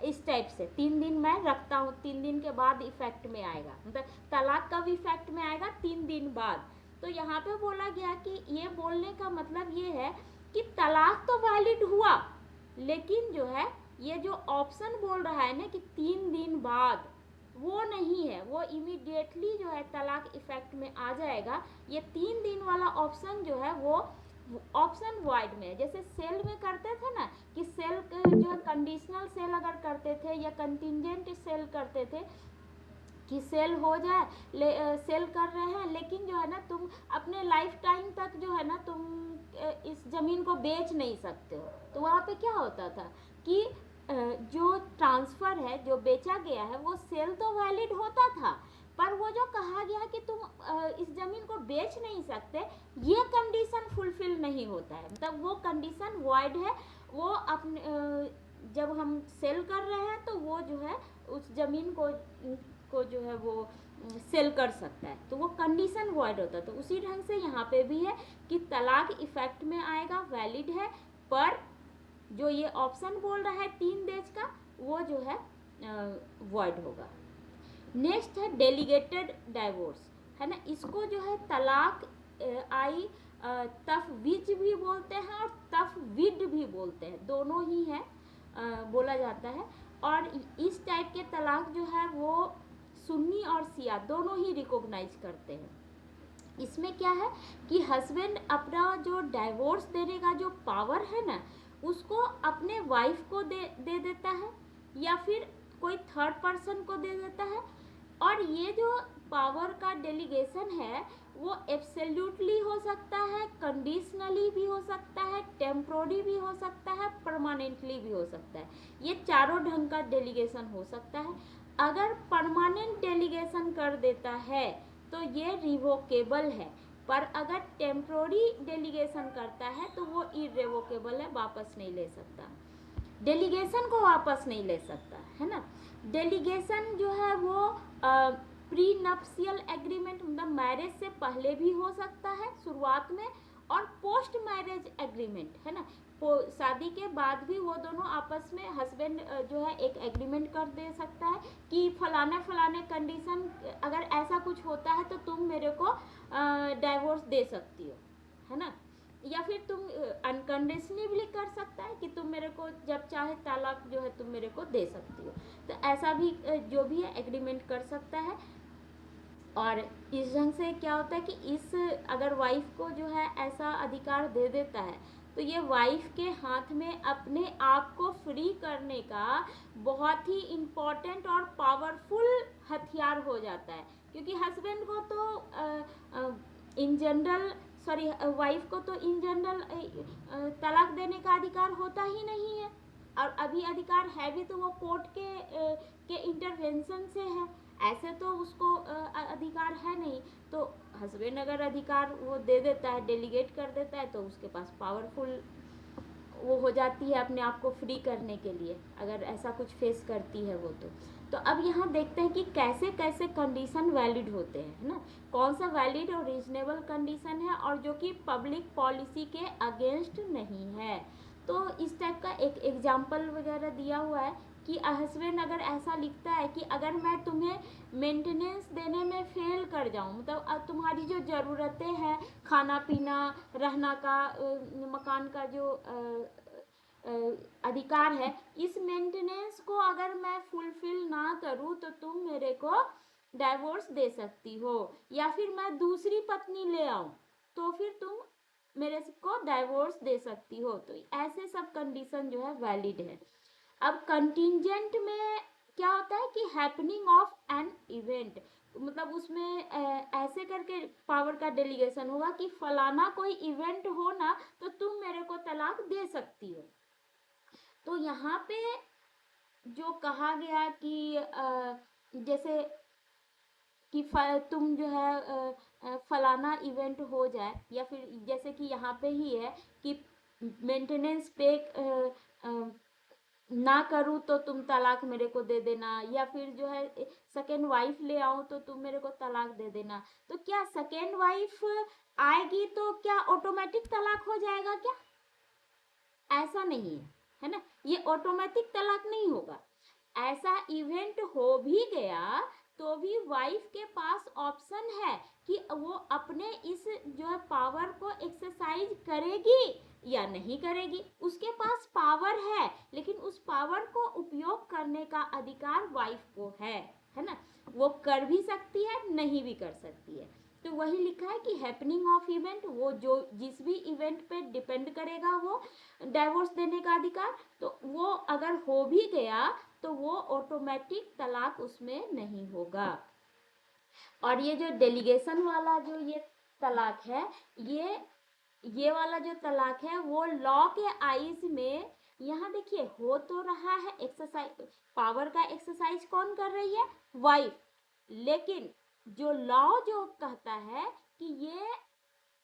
Speaker 1: इस टाइप से 3 दिन मैं रखता हूँ, 3 दिन के बाद इफेक्ट में आएगा, मतलब तलाक कब इफेक्ट में आएगा, 3 दिन बाद। तो यहाँ पे बोला गया कि ये बोलने का मतलब ये है कि तलाक तो वैलिड हुआ, लेकिन जो है ये जो ऑप्शन बोल रहा है ना कि 3 दिन बाद, वो नहीं है, वो इमीडिएटली जो है तलाक इफेक्ट में आ जाएगा। ये 3 दिन वाला ऑप्शन जो है वो ऑप्शन वाइड में है, जैसे सेल में करते थे ना कि सेल जो है कंडीशनल सेल अगर करते थे या कंटिंजेंट सेल करते थे कि सेल हो जाए, सेल कर रहे हैं लेकिन जो है ना तुम अपने लाइफ टाइम तक जो है ना तुम इस ज़मीन को बेच नहीं सकते हो, तो वहाँ पे क्या होता था कि जो ट्रांसफ़र है, जो बेचा गया है, वो सेल तो वैलिड होता था, पर वो जो कहा गया कि तुम इस ज़मीन को बेच नहीं सकते, ये कंडीशन फुलफिल नहीं होता है, मतलब वो कंडीशन वॉइड है। वो अपने जब हम सेल कर रहे हैं तो वो जो है उस ज़मीन को जो है वो सेल कर सकता है, तो वो कंडीशन वॉइड होता है। तो उसी ढंग से यहाँ पे भी है कि तलाक इफेक्ट में आएगा, वैलिड है, पर जो ये ऑप्शन बोल रहा है 3 डेज का, वो जो है वॉइड होगा। नेक्स्ट है डेलीगेटेड डाइवोर्स, है ना, इसको जो है तलाक आई तफवीज भी बोलते हैं और तफवीड भी बोलते हैं, दोनों ही है बोला जाता है। और इस टाइप के तलाक जो है वो सुन्नी और शिया दोनों ही रिकॉग्नाइज करते हैं। इसमें क्या है कि हस्बैंड अपना जो डाइवोर्स देने का जो पावर है ना उसको अपने वाइफ को दे देता है या फिर कोई थर्ड पर्सन को दे देता है, और ये जो पावर का डेलीगेशन है वो एब्सोल्युटली हो सकता है, कंडीशनली भी हो सकता है, टेम्पोररी भी हो सकता है, परमानेंटली भी हो सकता है। ये चारों ढंग का डेलीगेशन हो सकता है। अगर परमानेंट डेलीगेशन कर देता है तो ये रिवोकेबल है, पर अगर टेम्पोररी डेलीगेशन करता है तो वो इरेवोकेबल है, वापस नहीं ले सकता, डेलीगेशन को वापस नहीं ले सकता, है ना। डेलीगेशन जो है वो प्री नप्सियल एग्रीमेंट मतलब मैरिज से पहले भी हो सकता है शुरुआत में, और पोस्ट मैरिज एग्रीमेंट, है ना, शादी के बाद भी वो दोनों आपस में हस्बैंड जो है एक एग्रीमेंट कर दे सकता है कि फलाने फलाने कंडीशन अगर ऐसा कुछ होता है तो तुम मेरे को डाइवोर्स दे सकती हो, है ना। या फिर तुम अनकंडीशनली कर सकता है कि तुम मेरे को जब चाहे तलाक जो है तुम मेरे को दे सकती हो, तो ऐसा भी जो भी है एग्रीमेंट कर सकता है। और इस ढंग से क्या होता है कि इस अगर वाइफ को जो है ऐसा अधिकार दे देता है तो ये वाइफ के हाथ में अपने आप को फ्री करने का बहुत ही इम्पोर्टेंट और पावरफुल हथियार हो जाता है, क्योंकि हस्बैंड को तो इन जनरल सॉरी वाइफ को तो इन जनरल तलाक देने का अधिकार होता ही नहीं है, और अभी अधिकार है भी तो वो कोर्ट के इंटरवेंशन से है, ऐसे तो उसको अधिकार है नहीं। तो हस्बैंड अगर अधिकार वो दे देता है, डेलीगेट कर देता है, तो उसके पास पावरफुल वो हो जाती है अपने आप को फ्री करने के लिए, अगर ऐसा कुछ फेस करती है वो तो अब यहाँ देखते हैं कि कैसे कैसे कंडीशन वैलिड होते हैं, है ना, कौन सा वैलिड और रीजनेबल कंडीशन है और जो कि पब्लिक पॉलिसी के अगेंस्ट नहीं है। तो इस टाइप का एक एग्जाम्पल वगैरह दिया हुआ है कि हस्बैंड अगर ऐसा लिखता है कि अगर मैं तुम्हें मेंटेनेंस देने में फेल कर जाऊं, मतलब तुम्हारी जो ज़रूरतें हैं, खाना पीना रहना का मकान का जो अधिकार है, इस मेंटेनेंस को अगर मैं फुलफिल ना करूं तो तुम मेरे को डाइवोर्स दे सकती हो, या फिर मैं दूसरी पत्नी ले आऊं तो फिर तुम मेरे को डाइवोर्स दे सकती हो। तो ऐसे सब कंडीशन जो है वैलिड है। अब कंटिंजेंट में क्या होता है कि हैपनिंग ऑफ एन इवेंट, मतलब उसमें ऐसे करके पावर का डेलीगेशन होगा कि फलाना कोई इवेंट हो ना तो तुम मेरे को तलाक दे सकती हो। तो यहाँ पे जो कहा गया कि जैसे कि तुम जो है फलाना इवेंट हो जाए, या फिर जैसे कि यहाँ पे ही है कि मेंटेनेंस पे ना करूँ तो तुम तलाक मेरे को दे देना, या फिर जो है सेकेंड वाइफ ले आऊँ तो तुम मेरे को तलाक दे देना। तो क्या सेकेंड वाइफ आएगी तो क्या ऑटोमेटिक तलाक हो जाएगा क्या? ऐसा नहीं है, है ना, ये ऑटोमेटिक तलाक नहीं होगा। ऐसा इवेंट हो भी गया तो भी वाइफ के पास ऑप्शन है कि वो अपने इस जो है पावर को एक्सरसाइज करेगी या नहीं करेगी, उसके पास पावर है, लेकिन उस पावर को उपयोग करने का अधिकार वाइफ को है ना, वो कर भी सकती है, नहीं भी कर सकती है। तो वही लिखा है कि हैपनिंग ऑफ इवेंट, वो जो जिस भी इवेंट पे डिपेंड करेगा वो डाइवोर्स देने का अधिकार, तो वो अगर हो भी गया तो वो ऑटोमेटिक तलाक उसमें नहीं होगा। और ये जो डेलीगेशन वाला जो ये तलाक है, ये वाला जो तलाक है वो लॉ के आइज में यहाँ देखिए हो तो रहा है एक्सरसाइज, पावर का एक्सरसाइज कौन कर रही है? वाइफ। लेकिन जो लॉ जो कहता है कि ये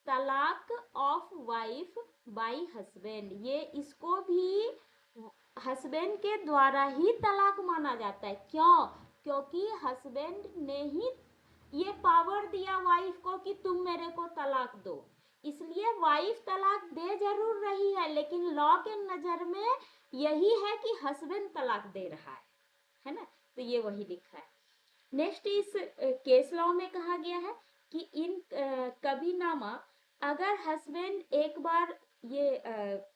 Speaker 1: तलाक ऑफ वाइफ बाय हस्बैंड, ये इसको भी हस्बैंड के द्वारा ही तलाक माना जाता है। क्यों? क्योंकि हस्बैंड ने ही ये पावर दिया वाइफ को कि तुम मेरे को तलाक दो, इसलिए वाइफ तलाक दे जरूर रही है, लेकिन लॉ के नजर में यही है कि हस्बैंड तलाक दे रहा है ना। तो ये वही लिखा है। नेक्स्ट इस केस लॉ में कहा गया है कि इन कबीनामा अगर हस्बैंड एक बार ये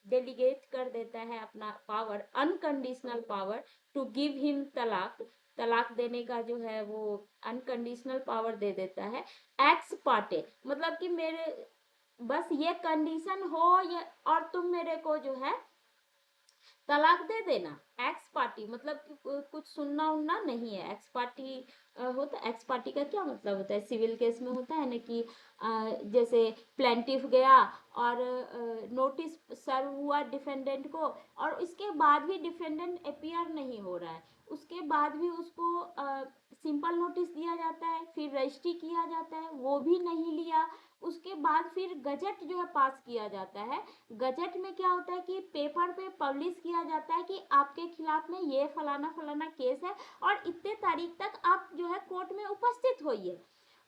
Speaker 1: डेलीगेट कर देता है अपना power, unconditional power to give him तलाक, तलाक देने का जो है वो अनकंडीशनल पावर दे देता है एक्स पार्टे, मतलब कि मेरे बस ये कंडीशन हो या और तुम मेरे को जो है तलाक दे देना। एक्स पार्टी मतलब कि कुछ सुनना उनना नहीं है। एक्स पार्टी होता है, एक्स पार्टी का क्या मतलब होता है, सिविल केस में होता है ना कि जैसे प्लेंटिफ गया और नोटिस सर्व हुआ डिफेंडेंट को, और इसके बाद भी डिफेंडेंट अपीयर नहीं हो रहा है, उसके बाद भी उसको सिंपल नोटिस दिया जाता है, फिर रजिस्ट्री किया जाता है, वो भी नहीं लिया, उसके बाद फिर गजट जो है पास किया जाता है। गजट में क्या होता है कि पेपर पे पब्लिश किया जाता है कि आपके खिलाफ में ये फलाना फलाना केस है और इतने तारीख तक आप जो है कोर्ट में उपस्थित होइए।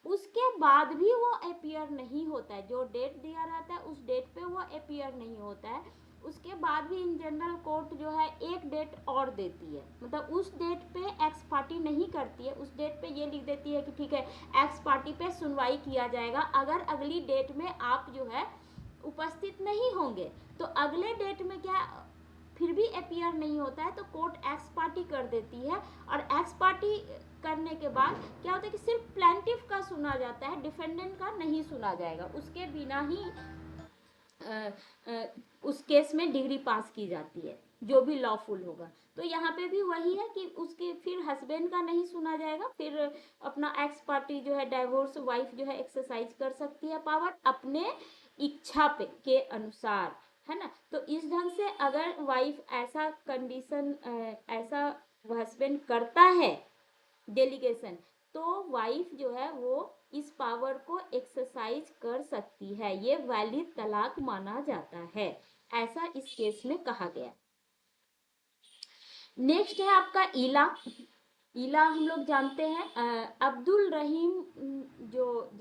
Speaker 1: उसके बाद भी वो अपीयर नहीं होता है, जो डेट दिया रहता है उस डेट पे वो अपीयर नहीं होता है। उसके बाद भी इन जनरल कोर्ट जो है एक डेट और देती है, मतलब उस डेट पे एक्स पार्टी नहीं करती है, उस डेट पे ये लिख देती है कि ठीक है एक्स पार्टी पे सुनवाई किया जाएगा, अगर अगली डेट में आप जो है उपस्थित नहीं होंगे तो अगले डेट में क्या फिर भी अपीयर नहीं होता है तो कोर्ट एक्स पार्टी कर देती है। और एक्स पार्टी करने के बाद क्या होता है कि सिर्फ प्लेंटिफ का सुना जाता है, डिफेंडेंट का नहीं सुना जाएगा, उसके बिना ही उस केस में डिग्री पास की जाती है जो भी लॉफुल होगा। तो यहाँ पे भी वही है कि उसके फिर हस्बैंड का नहीं सुना जाएगा, फिर अपना एक्स पार्टी जो है डाइवोर्स वाइफ जो है एक्सरसाइज कर सकती है पावर अपने इच्छा पे के अनुसार, है ना। तो इस ढंग से अगर वाइफ ऐसा कंडीशन ऐसा हस्बैंड करता है डेलीगेशन, तो वाइफ जो है वो इस पावर को एक्सरसाइज कर सकती है, ये वैलिड तलाक माना जाता है, ऐसा इस केस में कहा गया। नेक्स्ट है आपका ईला। ईला हम लोग जानते हैं अब्दुल रहीम जो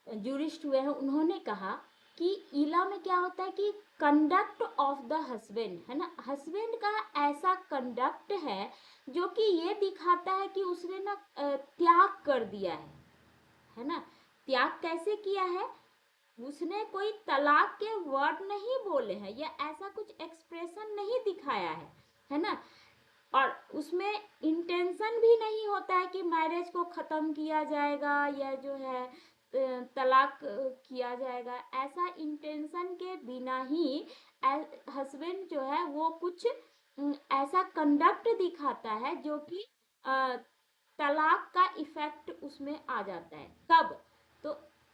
Speaker 1: जूरिस्ट हुए हैं, उन्होंने कहा कि ईला में क्या होता है कि कंडक्ट ऑफ द हस्बैंड, है ना, हस्बैंड का ऐसा कंडक्ट है जो कि ये दिखाता है कि उसने ना त्याग कर दिया है ना। त्याग कैसे किया है, उसने कोई तलाक के वर्ड नहीं बोले हैं या ऐसा कुछ एक्सप्रेशन नहीं दिखाया है ना। और उसमें इंटेंशन भी नहीं होता है कि मैरिज को ख़त्म किया जाएगा या जो है तलाक किया जाएगा, ऐसा इंटेंशन के बिना ही हस्बैंड जो है वो कुछ ऐसा कंडक्ट दिखाता है जो कि तलाक का इफेक्ट उसमें आ जाता है। कब, तो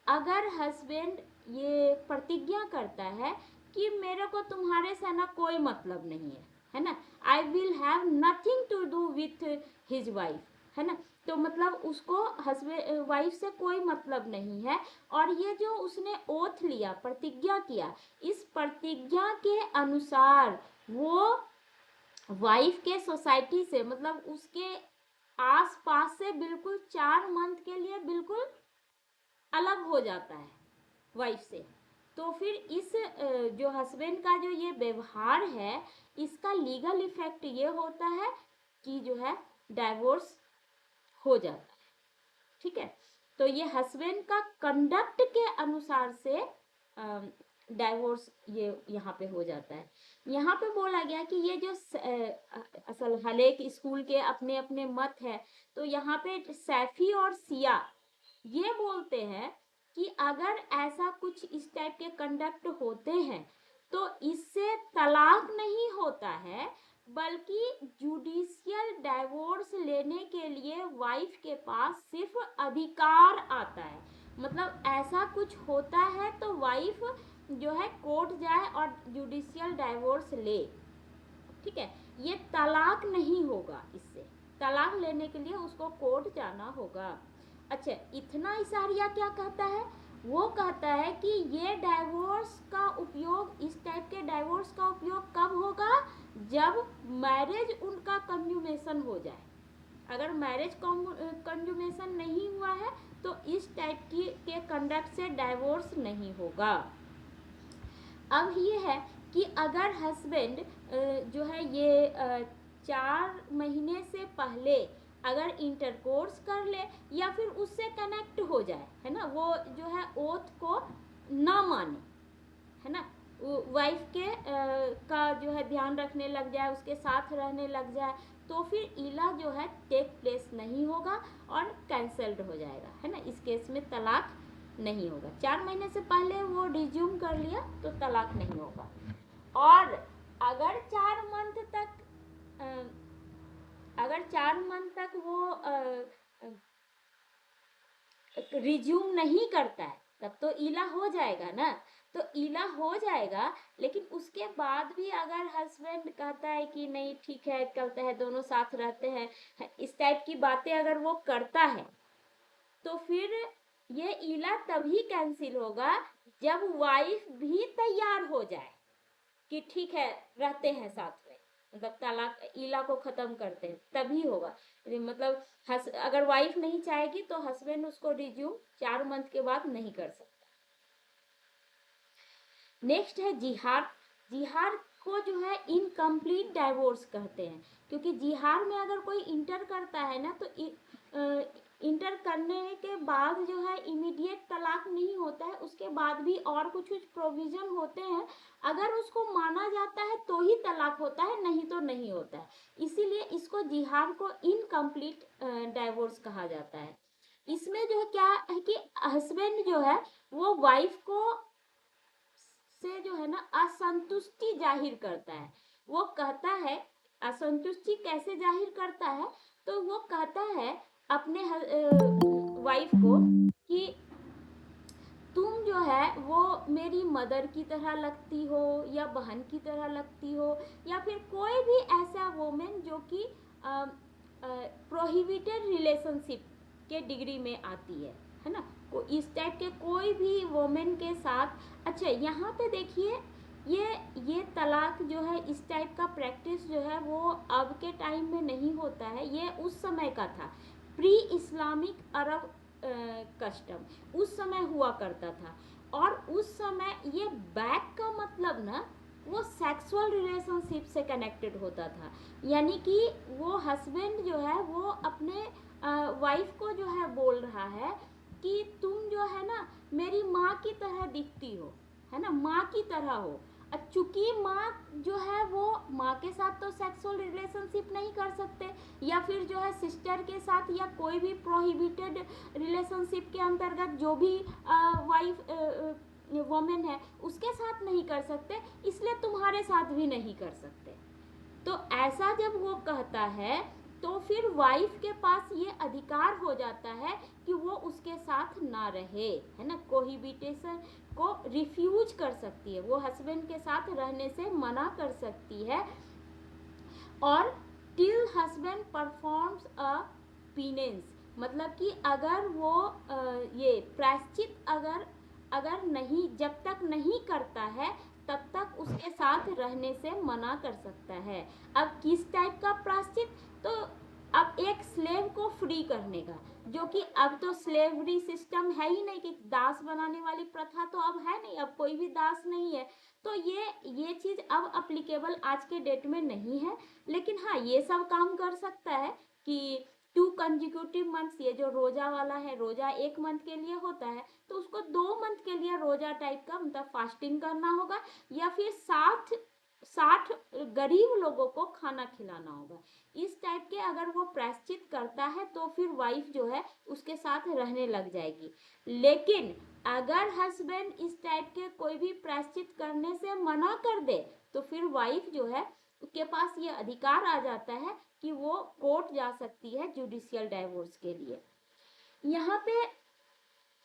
Speaker 1: अगर हस्बैंड ये प्रतिज्ञा करता है कि मेरे को तुम्हारे से ना कोई मतलब नहीं है ना, I will have nothing to do with his wife, है ना, तो मतलब उसको हस्बैंड वाइफ से कोई मतलब नहीं है। और ये जो उसने ओथ लिया, प्रतिज्ञा किया, इस प्रतिज्ञा के अनुसार वो वाइफ के सोसाइटी से मतलब उसके आस पास से बिल्कुल 4 मंथ के लिए बिल्कुल अलग हो जाता है वाइफ से। तो फिर इस जो हस्बैंड का जो ये व्यवहार है, इसका लीगल इफेक्ट ये होता है कि जो है डाइवोर्स हो जाता है, ठीक है। तो ये हस्बैंड का कंडक्ट के अनुसार से डाइवोर्स ये यहाँ पे हो जाता है। यहाँ पे बोला गया कि ये जो असल हर एक स्कूल के अपने अपने मत है, तो यहाँ पे सैफी और सिया ये बोलते हैं कि अगर ऐसा कुछ इस टाइप के कंडक्ट होते हैं तो इससे तलाक नहीं होता है, बल्कि जुडिशियल डाइवोर्स लेने के लिए वाइफ के पास सिर्फ अधिकार आता है। मतलब ऐसा कुछ होता है तो वाइफ जो है कोर्ट जाए और जुडिशियल डाइवोर्स ले, ठीक है। ये तलाक नहीं होगा, इससे तलाक लेने के लिए उसको कोर्ट जाना होगा। अच्छा, इतना इशारिया क्या कहता है, वो कहता है कि ये डाइवोर्स का उपयोग, इस टाइप के डाइवोर्स का उपयोग कब होगा, जब मैरिज उनका कंज्यूमेशन हो जाए। अगर मैरिज कंज्यूमेशन नहीं हुआ है तो इस टाइप की के कंडक्ट से डाइवोर्स नहीं होगा। अब ये है कि अगर हस्बैंड जो है ये 4 महीने से पहले अगर इंटरकोर्स कर ले या फिर उससे कनेक्ट हो जाए, है ना, वो जो है ओथ को ना माने, है ना, वाइफ के का जो है ध्यान रखने लग जाए, उसके साथ रहने लग जाए, तो फिर इला जो है टेक प्लेस नहीं होगा और कैंसल्ड हो जाएगा, है ना। इस केस में तलाक नहीं होगा। 4 महीने से पहले वो रिज्यूम कर लिया तो तलाक नहीं होगा। और अगर 4 मंथ तक अगर 4 मंथ तक वो रिज्यूम नहीं करता है तब तो ईला हो जाएगा ना। तो ईला हो जाएगा, लेकिन उसके बाद भी अगर हस्बैंड कहता है कि नहीं ठीक है चलता है दोनों साथ रहते हैं, इस टाइप की बातें अगर वो करता है तो फिर ये ईला तभी कैंसिल होगा जब वाइफ भी तैयार हो जाए कि ठीक है रहते हैं साथ में, मतलब तलाक ईला को खत्म करते हैं, तभी होगा। मतलब अगर वाइफ नहीं चाहेगी तो हस्बैंड उसको रिज्यूम 4 मंथ के बाद नहीं कर सकता। नेक्स्ट है जिहार। जिहार को जो है इनकम्प्लीट डाइवोर्स कहते हैं, क्योंकि जिहार में अगर कोई इंटर करता है ना तो इंटर करने के बाद जो है इमीडिएट तलाक नहीं होता है, उसके बाद भी और कुछ कुछ प्रोविजन होते हैं। अगर उसको माना जाता है तो ही तलाक होता है, नहीं तो नहीं होता है। इसीलिए इसको जिहार को इनकम्प्लीट डाइवोर्स कहा जाता है। इसमें जो क्या है कि हस्बैंड जो है वो वाइफ को से जो है ना असंतुष्टि जाहिर करता है। वो कहता है, असंतुष्टि कैसे जाहिर करता है, तो वो कहता है अपने वाइफ को कि तुम जो है वो मेरी मदर की तरह लगती हो या बहन की तरह लगती हो, या फिर कोई भी ऐसा वोमेन जो कि प्रोहिबिटेड रिलेशनशिप के डिग्री में आती है ना। इस टाइप के कोई भी वोमेन के साथ। अच्छा यहाँ पे देखिए ये तलाक जो है इस टाइप का प्रैक्टिस जो है वो अब के टाइम में नहीं होता है, ये उस समय का था, प्री इस्लामिक अरब कस्टम उस समय हुआ करता था। और उस समय ये बैक का मतलब ना वो सेक्सुअल रिलेशनशिप से कनेक्टेड होता था, यानी कि वो हस्बैंड जो है वो अपने वाइफ को जो है बोल रहा है कि तुम जो है ना मेरी माँ की तरह दिखती हो, है ना, माँ की तरह हो। चूंकि माँ जो है वो माँ के साथ तो सेक्सुअल रिलेशनशिप नहीं कर सकते, या फिर जो है सिस्टर के साथ या कोई भी प्रोहिबिटेड रिलेशनशिप के अंतर्गत जो भी वाइफ वोमेन है उसके साथ नहीं कर सकते, इसलिए तुम्हारे साथ भी नहीं कर सकते। तो ऐसा जब वो कहता है तो फिर वाइफ के पास ये अधिकार हो जाता है कि वो उसके साथ ना रहे, है ना, कोहिबिटेशन को रिफ्यूज कर सकती है, वो हस्बैंड के साथ रहने से मना कर सकती है। और टिल हस्बैंड परफॉर्म्स अ पीनेंस, मतलब कि अगर वो ये प्रायश्चित अगर नहीं, जब तक नहीं करता है तब तक उसके साथ रहने से मना कर सकता है। अब किस टाइप का प्रायश्चित, तो अब एक स्लेव को फ्री करने का, जो कि अब तो स्लेवरी सिस्टम है ही नहीं, कि दास बनाने वाली प्रथा तो अब है नहीं, अब कोई भी दास नहीं है। तो ये चीज अब अप्लीकेबल आज के डेट में नहीं है, लेकिन हाँ ये सब काम कर सकता है कि 2 कंजिक्यूटिव मंथ्स, ये जो रोजा वाला है, रोजा 1 मंथ के लिए होता है तो उसको 2 मंथ के लिए रोजा टाइप का मतलब फास्टिंग करना होगा, या फिर 60 गरीब लोगों को खाना खिलाना होगा। इस टाइप के अगर वो प्रायश्चित करता है तो फिर वाइफ जो है उसके साथ रहने लग जाएगी। लेकिन अगर हस्बैंड इस टाइप के कोई भी प्रायश्चित करने से मना कर दे तो फिर वाइफ जो है उसके पास ये अधिकार आ जाता है कि वो कोर्ट जा सकती है जुडिशियल डाइवोर्स के लिए। यहाँ पे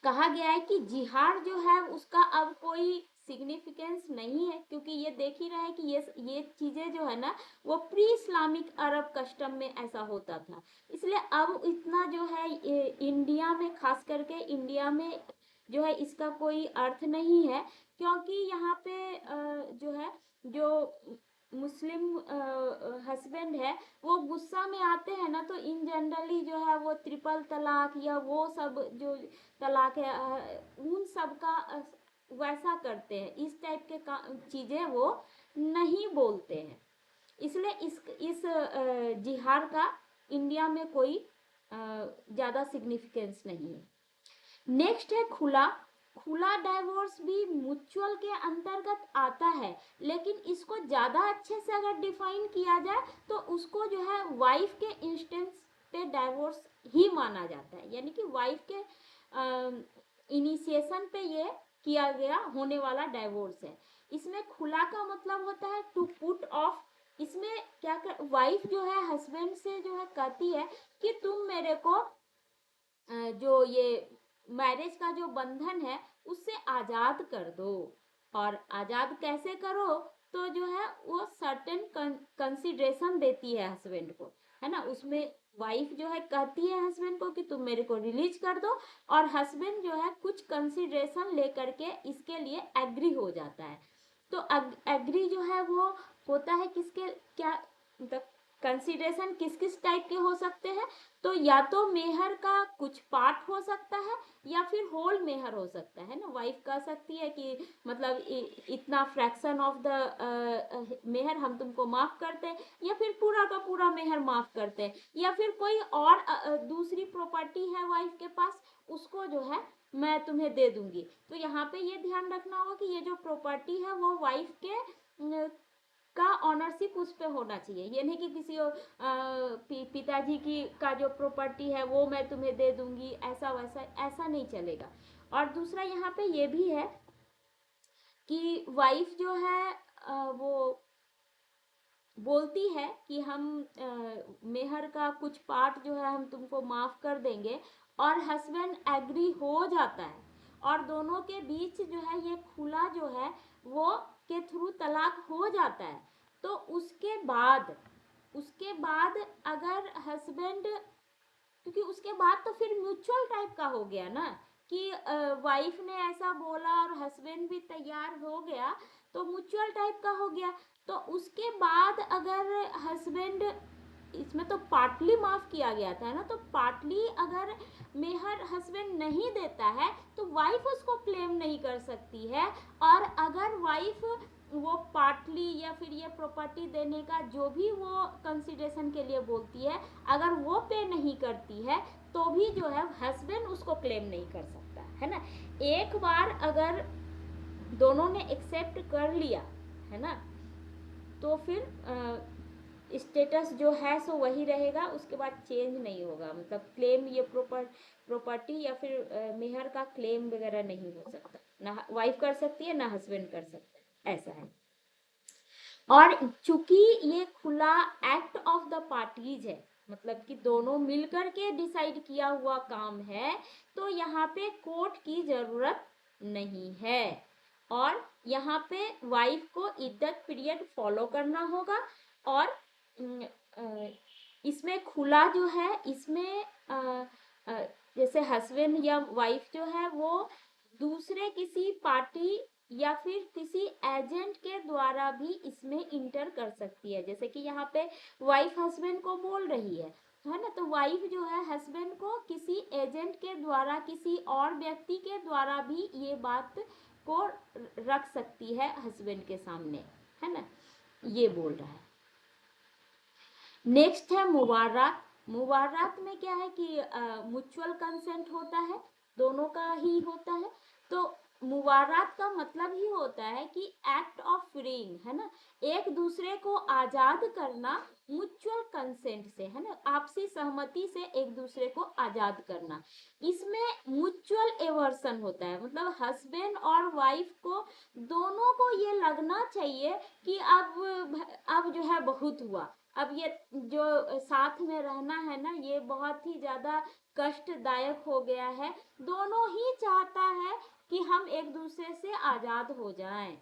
Speaker 1: कहा गया है कि जिहार जो है उसका अब कोई सिग्निफिकेंस नहीं है, क्योंकि ये देख ही रहे हैं कि ये चीजें जो है ना वो प्री इस्लामिक अरब कस्टम में ऐसा होता था, इसलिए अब इतना जो है इंडिया में, खास करके इंडिया में जो है इसका कोई अर्थ नहीं है। क्योंकि यहाँ पे जो है जो मुस्लिम हस्बैंड है वो गुस्सा में आते हैं ना, तो इन जनरली जो है वो ट्रिपल तलाक या वो सब जो तलाक है उन सब का वैसा करते हैं, इस टाइप के चीजें वो नहीं बोलते हैं। इसलिए इस जिहार का इंडिया में कोई ज़्यादा सिग्निफिकेंस नहीं है। नेक्स्ट है खुला। खुला डाइवोर्स भी म्यूचुअल के अंतर्गत आता है, लेकिन इसको ज़्यादा अच्छे से अगर डिफाइन किया जाए तो उसको जो है वाइफ के इंस्टेंस पे डाइवोर्स ही माना जाता है, यानी कि वाइफ के इनिशिएशन पे ये किया गया होने वाला डाइवोर्स है। इसमें खुला का मतलब होता है टू पुट ऑफ। इसमें क्या कर वाइफ जो है हस्बैंड से जो है कहती है कि तुम मेरे को जो ये मैरिज का जो बंधन है उससे आजाद कर दो। और आजाद कैसे करो, तो जो है वो सर्टेन कंसिडरेशन देती है हस्बैंड को, है ना। उसमें वाइफ जो है कहती है हस्बैंड को कि तुम मेरे को रिलीज कर दो, और हस्बैंड जो है कुछ कंसिडरेशन लेकर के इसके लिए एग्री हो जाता है। तो एग्री जो है वो होता है किसके, क्या मतलब कंसिडरेशन किस किस टाइप के हो सकते हैं, तो या तो मेहर का कुछ पार्ट हो सकता है या फिर होल मेहर हो सकता है ना। वाइफ कह सकती है कि मतलब इतना फ्रैक्शन ऑफ द मेहर हम तुमको माफ करते हैं, या फिर पूरा का पूरा मेहर माफ करते हैं, या फिर कोई और दूसरी प्रॉपर्टी है वाइफ के पास, उसको जो है मैं तुम्हें दे दूंगी। तो यहाँ पे ये ध्यान रखना होगा कि ये जो प्रॉपर्टी है वो वाइफ के का ऑनरशिप उस पे होना चाहिए। ये नहीं कि किसी पिताजी की का जो प्रॉपर्टी है वो मैं तुम्हें दे दूंगी, ऐसा वैसा ऐसा नहीं चलेगा। और दूसरा यहाँ पे ये भी है कि वाइफ जो है वो बोलती है कि हम मेहर का कुछ पार्ट जो है हम तुमको माफ कर देंगे, और हस्बैंड एग्री हो जाता है, और दोनों के बीच जो है ये खुला जो है वो के थ्रू तलाक हो जाता है। तो उसके बाद अगर हस्बैंड, क्योंकि उसके बाद तो फिर म्यूचुअल टाइप का हो गया ना, कि वाइफ ने ऐसा बोला और हस्बैंड भी तैयार हो गया, तो म्यूचुअल टाइप का हो गया। तो उसके बाद अगर हस्बैंड, इसमें तो पार्टली माफ किया गया था ना, तो पार्टली अगर मेहर हस्बैंड नहीं देता है तो वाइफ उसको क्लेम नहीं कर सकती है। और अगर वाइफ वो पार्टली या फिर ये प्रॉपर्टी देने का जो भी वो कंसिडरेशन के लिए बोलती है, अगर वो पे नहीं करती है तो भी जो है हस्बैंड उसको क्लेम नहीं कर सकता, है ना। एक बार अगर दोनों ने एक्सेप्ट कर लिया, है ना, तो फिर स्टेटस जो है सो वही रहेगा, उसके बाद चेंज नहीं होगा। मतलब क्लेम ये प्रॉपर्टी या फिर मेहर का क्लेम वगैरह नहीं हो सकता, ना वाइफ कर सकती है ना हस्बैंड कर सकता है, ऐसा है। और चूंकि ये खुला एक्ट ऑफ द पार्टीज है, मतलब कि दोनों मिलकर के डिसाइड किया हुआ काम है, तो यहाँ पे कोर्ट की जरूरत नहीं है। और यहाँ पे वाइफ को इद्दत पीरियड फॉलो करना होगा। और इसमें खुला जो है, इसमें जैसे हस्बैंड या वाइफ जो है वो दूसरे किसी पार्टी या फिर किसी एजेंट के द्वारा भी इसमें इंटर कर सकती है। जैसे कि यहाँ पे वाइफ हस्बैंड को बोल रही है ना, तो वाइफ जो है हस्बैंड को किसी एजेंट के द्वारा, किसी और व्यक्ति के द्वारा भी ये बात को रख सकती है हस्बैंड के सामने, है ना, ये बोल रहा है। नेक्स्ट है मुबारात। मुबारात में क्या है कि म्यूचुअल कंसेंट होता है, दोनों का ही होता है। तो मुबारात का मतलब ही होता है कि एक्ट ऑफ फ्रीइंग, है ना, एक दूसरे को आजाद करना म्यूचुअल कंसेंट से, है ना, आपसी सहमति से एक दूसरे को आजाद करना। इसमें म्यूचुअल एवर्सन होता है, मतलब हस्बैंड और वाइफ को दोनों को ये लगना चाहिए कि अब जो है बहुत हुआ, अब ये जो साथ में रहना है ना ये बहुत ही ज्यादा कष्टदायक हो गया है। दोनों ही चाहता है कि हम एक दूसरे से आजाद हो जाएं,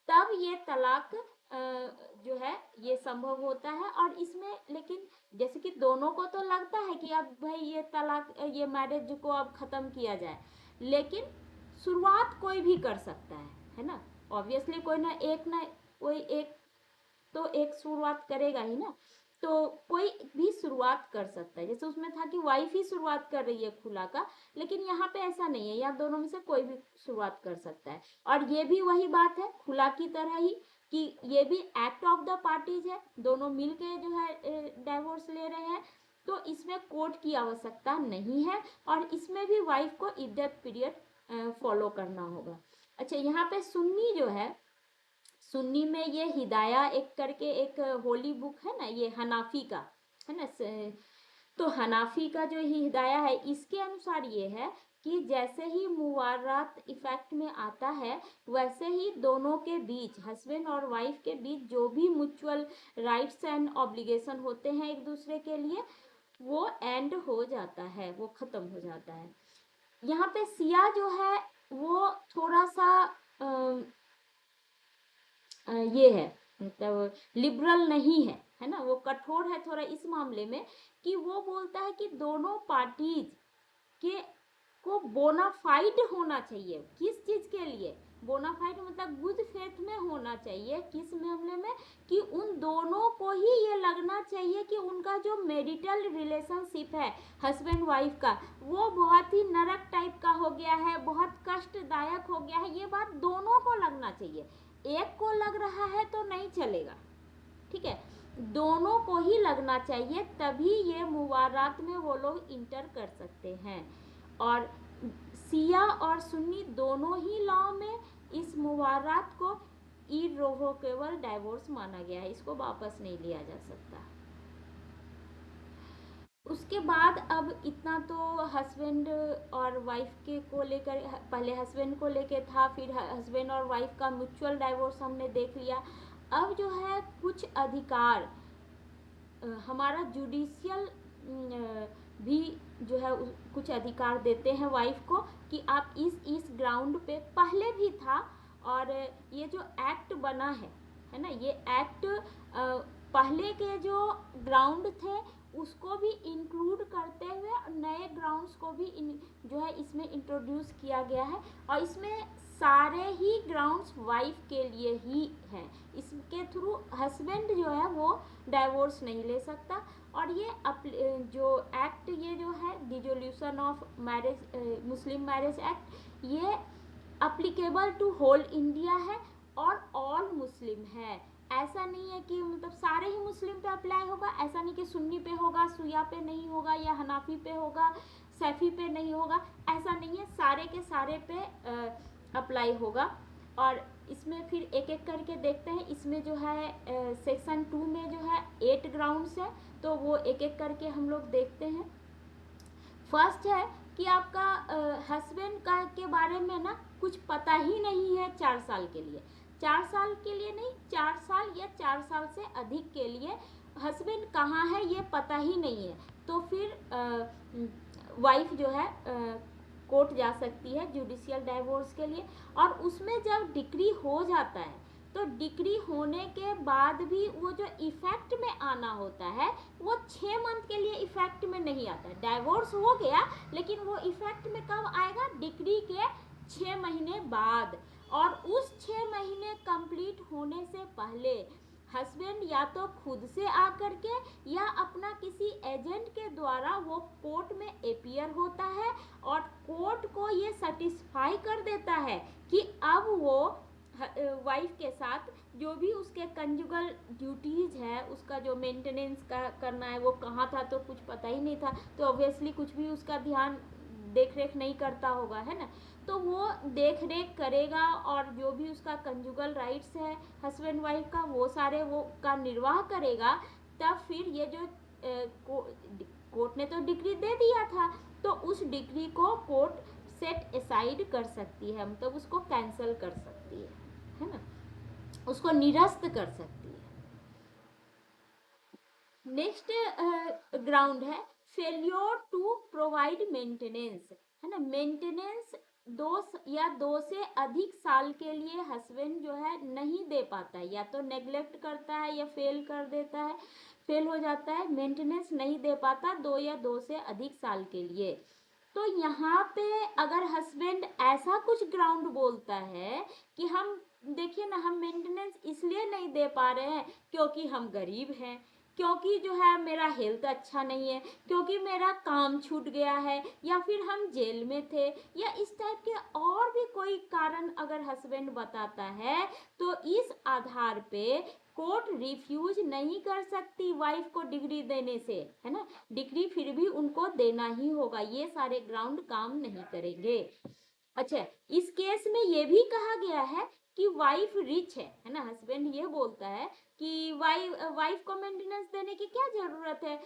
Speaker 1: तब ये तलाक जो है ये संभव होता है। और इसमें लेकिन जैसे कि दोनों को तो लगता है कि अब भाई ये तलाक, ये मैरिज को अब खत्म किया जाए, लेकिन शुरुआत कोई भी कर सकता है ना। ऑब्वियसली कोई एक तो एक शुरुआत करेगा ही ना, तो कोई भी शुरुआत कर सकता है। जैसे उसमें था कि वाइफ ही शुरुआत कर रही है खुला का, लेकिन यहाँ पे ऐसा नहीं है, यहाँ दोनों में से कोई भी शुरुआत कर सकता है। और ये भी वही बात है खुला की तरह ही कि ये भी एक्ट ऑफ द पार्टीज है, दोनों मिलके जो है डाइवोर्स ले रहे हैं, तो इसमें कोर्ट की आवश्यकता नहीं है। और इसमें भी वाइफ को इद्दत पीरियड फॉलो करना होगा। अच्छा, यहाँ पे सुन्नी जो है, सुन्नी में ये हिदाया एक करके एक होली बुक है ना, ये हनाफी का है ना, तो हनाफी का जो हिदाया है इसके अनुसार ये है कि जैसे ही मुवारात इफेक्ट में आता है वैसे ही दोनों के बीच, हस्बैंड और वाइफ के बीच जो भी म्यूचुअल राइट्स एंड ऑब्लिगेशन होते हैं एक दूसरे के लिए, वो एंड हो जाता है, वो खत्म हो जाता है। यहाँ पे सिया जो है वो थोड़ा सा ये है, मतलब लिबरल नहीं है, है ना, वो कठोर है थोड़ा इस मामले में कि वो बोलता है कि दोनों पार्टीज के को बोनाफाइड होना चाहिए। किस चीज के लिए बोनाफाइड, मतलब गुड फेथ में होना चाहिए। किस मामले में, कि उन दोनों को ही ये लगना चाहिए कि उनका जो मैरिटल रिलेशनशिप है हस्बैंड वाइफ का, वो बहुत ही नरक टाइप का हो गया है, बहुत कष्टदायक हो गया है। ये बात दोनों को लगना चाहिए, एक को लग रहा है तो नहीं चलेगा, ठीक है, दोनों को ही लगना चाहिए, तभी ये मुवारात में वो लोग इंटर कर सकते हैं। और सिया और सुन्नी दोनों ही लॉ में इस मुवारात को इर्रेवोकेबल डाइवोर्स माना गया है, इसको वापस नहीं लिया जा सकता। उसके बाद अब इतना तो हस्बैंड और वाइफ के को लेकर, पहले हस्बैंड को लेकर था, फिर हस्बैंड और वाइफ का म्यूचुअल डाइवोर्स हमने देख लिया। अब जो है कुछ अधिकार हमारा जुडिशियल भी जो है कुछ अधिकार देते हैं वाइफ को कि आप इस ग्राउंड पे, पहले भी था और ये जो एक्ट बना है ना, ये एक्ट पहले के जो ग्राउंड थे उसको भी इंक्लूड करते हुए नए ग्राउंड्स को भी जो है इसमें इंट्रोड्यूस किया गया है। और इसमें सारे ही ग्राउंड्स वाइफ के लिए ही हैं, इसके थ्रू हस्बैंड जो है वो डाइवोर्स नहीं ले सकता। और ये जो एक्ट, ये जो है dissolution of marriage, Muslim marriage act, ये अप्लीकेबल टू होल इंडिया है और ऑल मुस्लिम है। ऐसा नहीं है कि मतलब सारे ही मुस्लिम पे अप्लाई होगा, ऐसा नहीं कि सुन्नी पे होगा, सुया पे नहीं होगा, या हनाफी पे होगा, सैफी पे नहीं होगा, ऐसा नहीं है, सारे के सारे पे अप्लाई होगा। और इसमें फिर एक एक करके देखते हैं। इसमें जो है सेक्शन 2 में जो है 8 ग्राउंड्स है, तो वो एक एक करके हम लोग देखते हैं। फर्स्ट है कि आपका हस्बैंड का के बारे में ना कुछ पता ही नहीं है 4 साल के लिए, 4 साल के लिए नहीं, 4 साल या 4 साल से अधिक के लिए हस्बैंड कहाँ है ये पता ही नहीं है, तो फिर वाइफ जो है कोर्ट जा सकती है जुडिशियल डाइवोर्स के लिए। और उसमें जब डिक्री हो जाता है तो डिक्री होने के बाद भी वो जो इफेक्ट में आना होता है वो 6 मंथ के लिए इफेक्ट में नहीं आता है। डाइवोर्स हो गया लेकिन वो इफेक्ट में कब आएगा, डिक्री के 6 महीने बाद। और उस 6 महीने कंप्लीट होने से पहले हस्बैंड या तो खुद से आकर के या अपना किसी एजेंट के द्वारा वो कोर्ट में अपीयर होता है और कोर्ट को ये सेटिस्फाई कर देता है कि अब वो वाइफ के साथ जो भी उसके कंजुगल ड्यूटीज है, उसका जो मेंटेनेंस का करना है, वो कहाँ था तो कुछ पता ही नहीं था, तो ऑब्वियसली कुछ भी उसका ध्यान देख रेख नहीं करता होगा, है ना, तो वो देख रेख करेगा और जो भी उसका कंजुगल राइट्स है हस्बैंड वाइफ का वो सारे वो का निर्वाह करेगा। तब फिर ये जो कोर्ट ने तो डिक्री दे दिया था, तो उस डिक्री को कोर्ट सेट असाइड कर सकती है, मतलब उसको कैंसिल कर सकती है ना, उसको निरस्त कर सकती है। नेक्स्ट ग्राउंड है फेलियर टू प्रोवाइड मेंटेनेंस, है ना, मेंटेनेंस 2 से अधिक साल के लिए हस्बैंड जो है नहीं दे पाता है, या तो नेग्लेक्ट करता है या फेल कर देता है, फेल हो जाता है, मेंटेनेंस नहीं दे पाता 2 से अधिक साल के लिए। तो यहाँ पे अगर हस्बैंड ऐसा कुछ ग्राउंड बोलता है कि हम देखिए ना, हम मेंटेनेंस इसलिए नहीं दे पा रहे हैं क्योंकि हम गरीब हैं, क्योंकि जो है मेरा हेल्थ अच्छा नहीं है, क्योंकि मेरा काम छूट गया है, या फिर हम जेल में थे, या इस टाइप के और भी कोई कारण अगर हस्बैंड बताता है, तो इस आधार पे कोर्ट रिफ्यूज नहीं कर सकती वाइफ को डिग्री देने से, है ना, डिग्री फिर भी उनको देना ही होगा, ये सारे ग्राउंड काम नहीं करेंगे। अच्छा, इस केस में ये भी कहा गया है कि वाइफ रिच है ना, हस्बैंड ये बोलता है कि वाइफ को मेंटेनेंस देने की क्या जरूरत है,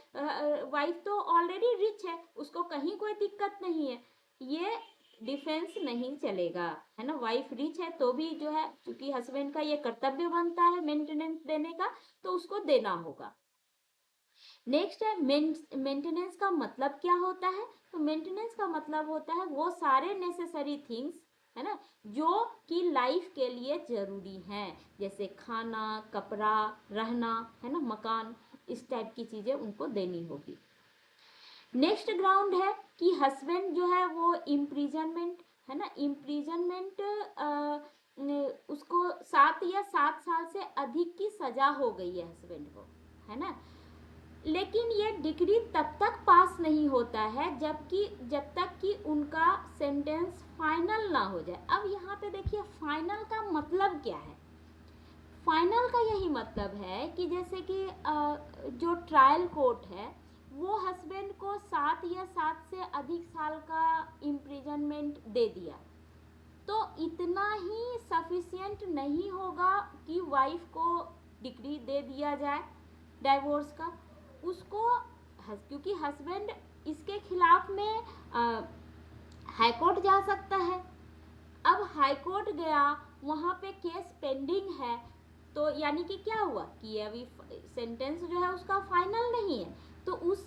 Speaker 1: वाइफ तो ऑलरेडी रिच है, उसको कहीं कोई दिक्कत नहीं है। ये डिफेंस नहीं चलेगा, है ना। वाइफ रिच है तो भी जो है, क्योंकि हस्बैंड का ये कर्तव्य बनता है मेंटेनेंस देने का, तो उसको देना होगा। नेक्स्ट है मेंटेनेंस का मतलब क्या होता है। तो मेंटेनेंस का मतलब होता है वो सारे नेसेसरी थिंग्स, है ना, जो कि लाइफ के लिए जरूरी हैं, जैसे खाना, कपड़ा, रहना, है ना, मकान, इस टाइप की चीजें उनको देनी होगी। नेक्स्ट ग्राउंड है कि हस्बैंड जो है वो इम्प्रिजनमेंट, है ना, इम्प्रिजनमेंट उसको 7 या 7 साल से अधिक की सजा हो गई है हस्बैंड को, है ना। लेकिन ये डिग्री तब तक पास नहीं होता है जब तक कि उनका सेंटेंस फाइनल ना हो जाए। अब यहाँ पे देखिए फाइनल का मतलब क्या है। फाइनल का यही मतलब है कि जैसे कि जो ट्रायल कोर्ट है वो हस्बैंड को 7 या 7 से अधिक साल का इम्प्रिजनमेंट दे दिया, तो इतना ही सफिशिएंट नहीं होगा कि वाइफ को डिग्री दे दिया जाए डाइवोर्स का। उसको क्योंकि हस्बैंड इसके खिलाफ में हाई कोर्ट जा सकता है। अब हाई कोर्ट गया, वहाँ पे केस पेंडिंग है, तो यानी कि क्या हुआ कि अभी सेंटेंस जो है उसका फाइनल नहीं है, तो उस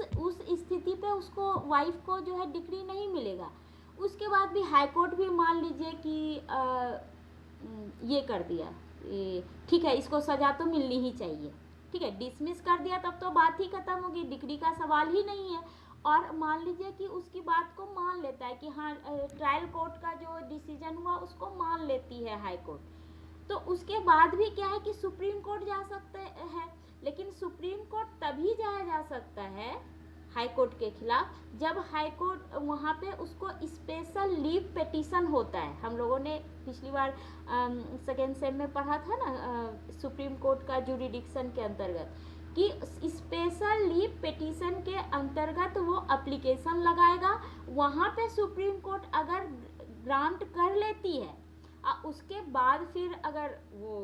Speaker 1: स्थिति पे उसको वाइफ को जो है डिग्री नहीं मिलेगा। उसके बाद भी हाई कोर्ट भी मान लीजिए कि ये कर दिया, ठीक है इसको सजा तो मिलनी ही चाहिए, ठीक है, डिसमिस कर दिया, तब तो बात ही खत्म होगी, डिग्री का सवाल ही नहीं है। और मान लीजिए कि उसकी बात को मान लेता है कि हाँ ट्रायल कोर्ट का जो डिसीजन हुआ उसको मान लेती है हाई कोर्ट, तो उसके बाद भी क्या है कि सुप्रीम कोर्ट जा सकते हैं। लेकिन सुप्रीम कोर्ट तभी जाया जा सकता है हाई कोर्ट के खिलाफ जब हाई कोर्ट वहाँ पे उसको स्पेशल लीव पिटीशन होता है। हम लोगों ने पिछली बार सेकेंड सेम में पढ़ा था ना सुप्रीम कोर्ट का जुरिडिक्शन के अंतर्गत कि स्पेशल लीव पिटीशन के अंतर्गत वो एप्लीकेशन लगाएगा, वहाँ पे सुप्रीम कोर्ट अगर ग्रांट कर लेती है उसके बाद फिर अगर वो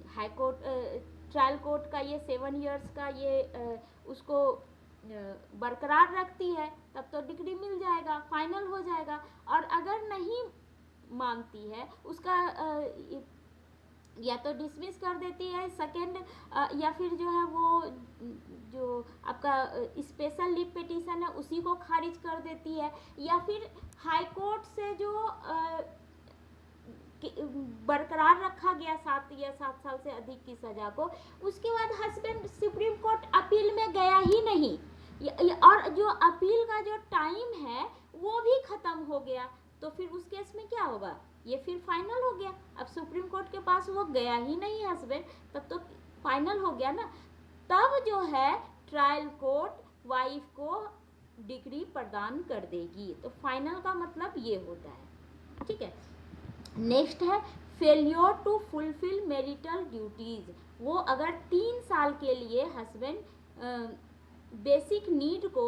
Speaker 1: हाई कोर्ट ट्रायल कोर्ट का ये 7 इयर्स का ये उसको बरकरार रखती है, तब तो डिग्री मिल जाएगा, फाइनल हो जाएगा। और अगर नहीं मानती है उसका या तो डिसमिस कर देती है सेकेंड, या फिर जो है वो जो आपका स्पेशल लीव पिटीशन है उसी को खारिज कर देती है, या फिर हाई कोर्ट से जो बरकरार रखा गया 7 या 7 साल से अधिक की सजा को, उसके बाद हस्बैंड सुप्रीम कोर्ट अपील में गया ही नहीं, और जो अपील का जो टाइम है वो भी खत्म हो गया, तो फिर उस केस में क्या होगा, ये फिर फाइनल हो गया। अब सुप्रीम कोर्ट के पास वो गया ही नहीं हस्बैंड, तब तो फाइनल हो गया ना। तब जो है ट्रायल कोर्ट वाइफ को डिग्री प्रदान कर देगी, तो फाइनल का मतलब ये होता है, ठीक है। नेक्स्ट है failure to fulfil marital duties. वो अगर 3 साल के लिए हस्बैंड बेसिक नीड को,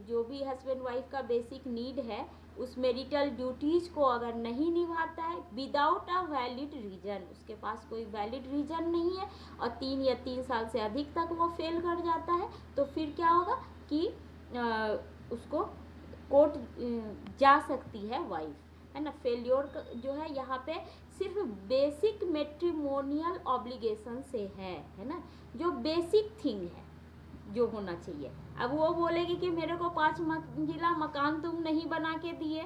Speaker 1: जो भी हस्बैंड वाइफ का बेसिक नीड है उस मैरिटल ड्यूटीज को अगर नहीं निभाता है विदाउट अ वैलिड रीजन, उसके पास कोई वैलिड रीजन नहीं है और 3 साल से अधिक तक वो फेल कर जाता है, तो फिर क्या होगा कि उसको कोर्ट जा सकती है वाइफ, है ना। फेल्योर जो है यहाँ पे सिर्फ बेसिक मैट्रिमोनियल ऑब्लिगेशन से है ना, जो बेसिक थिंग है जो होना चाहिए। अब वो बोलेगी कि मेरे को 5 मंजिला मकान तुम नहीं बना के दिए,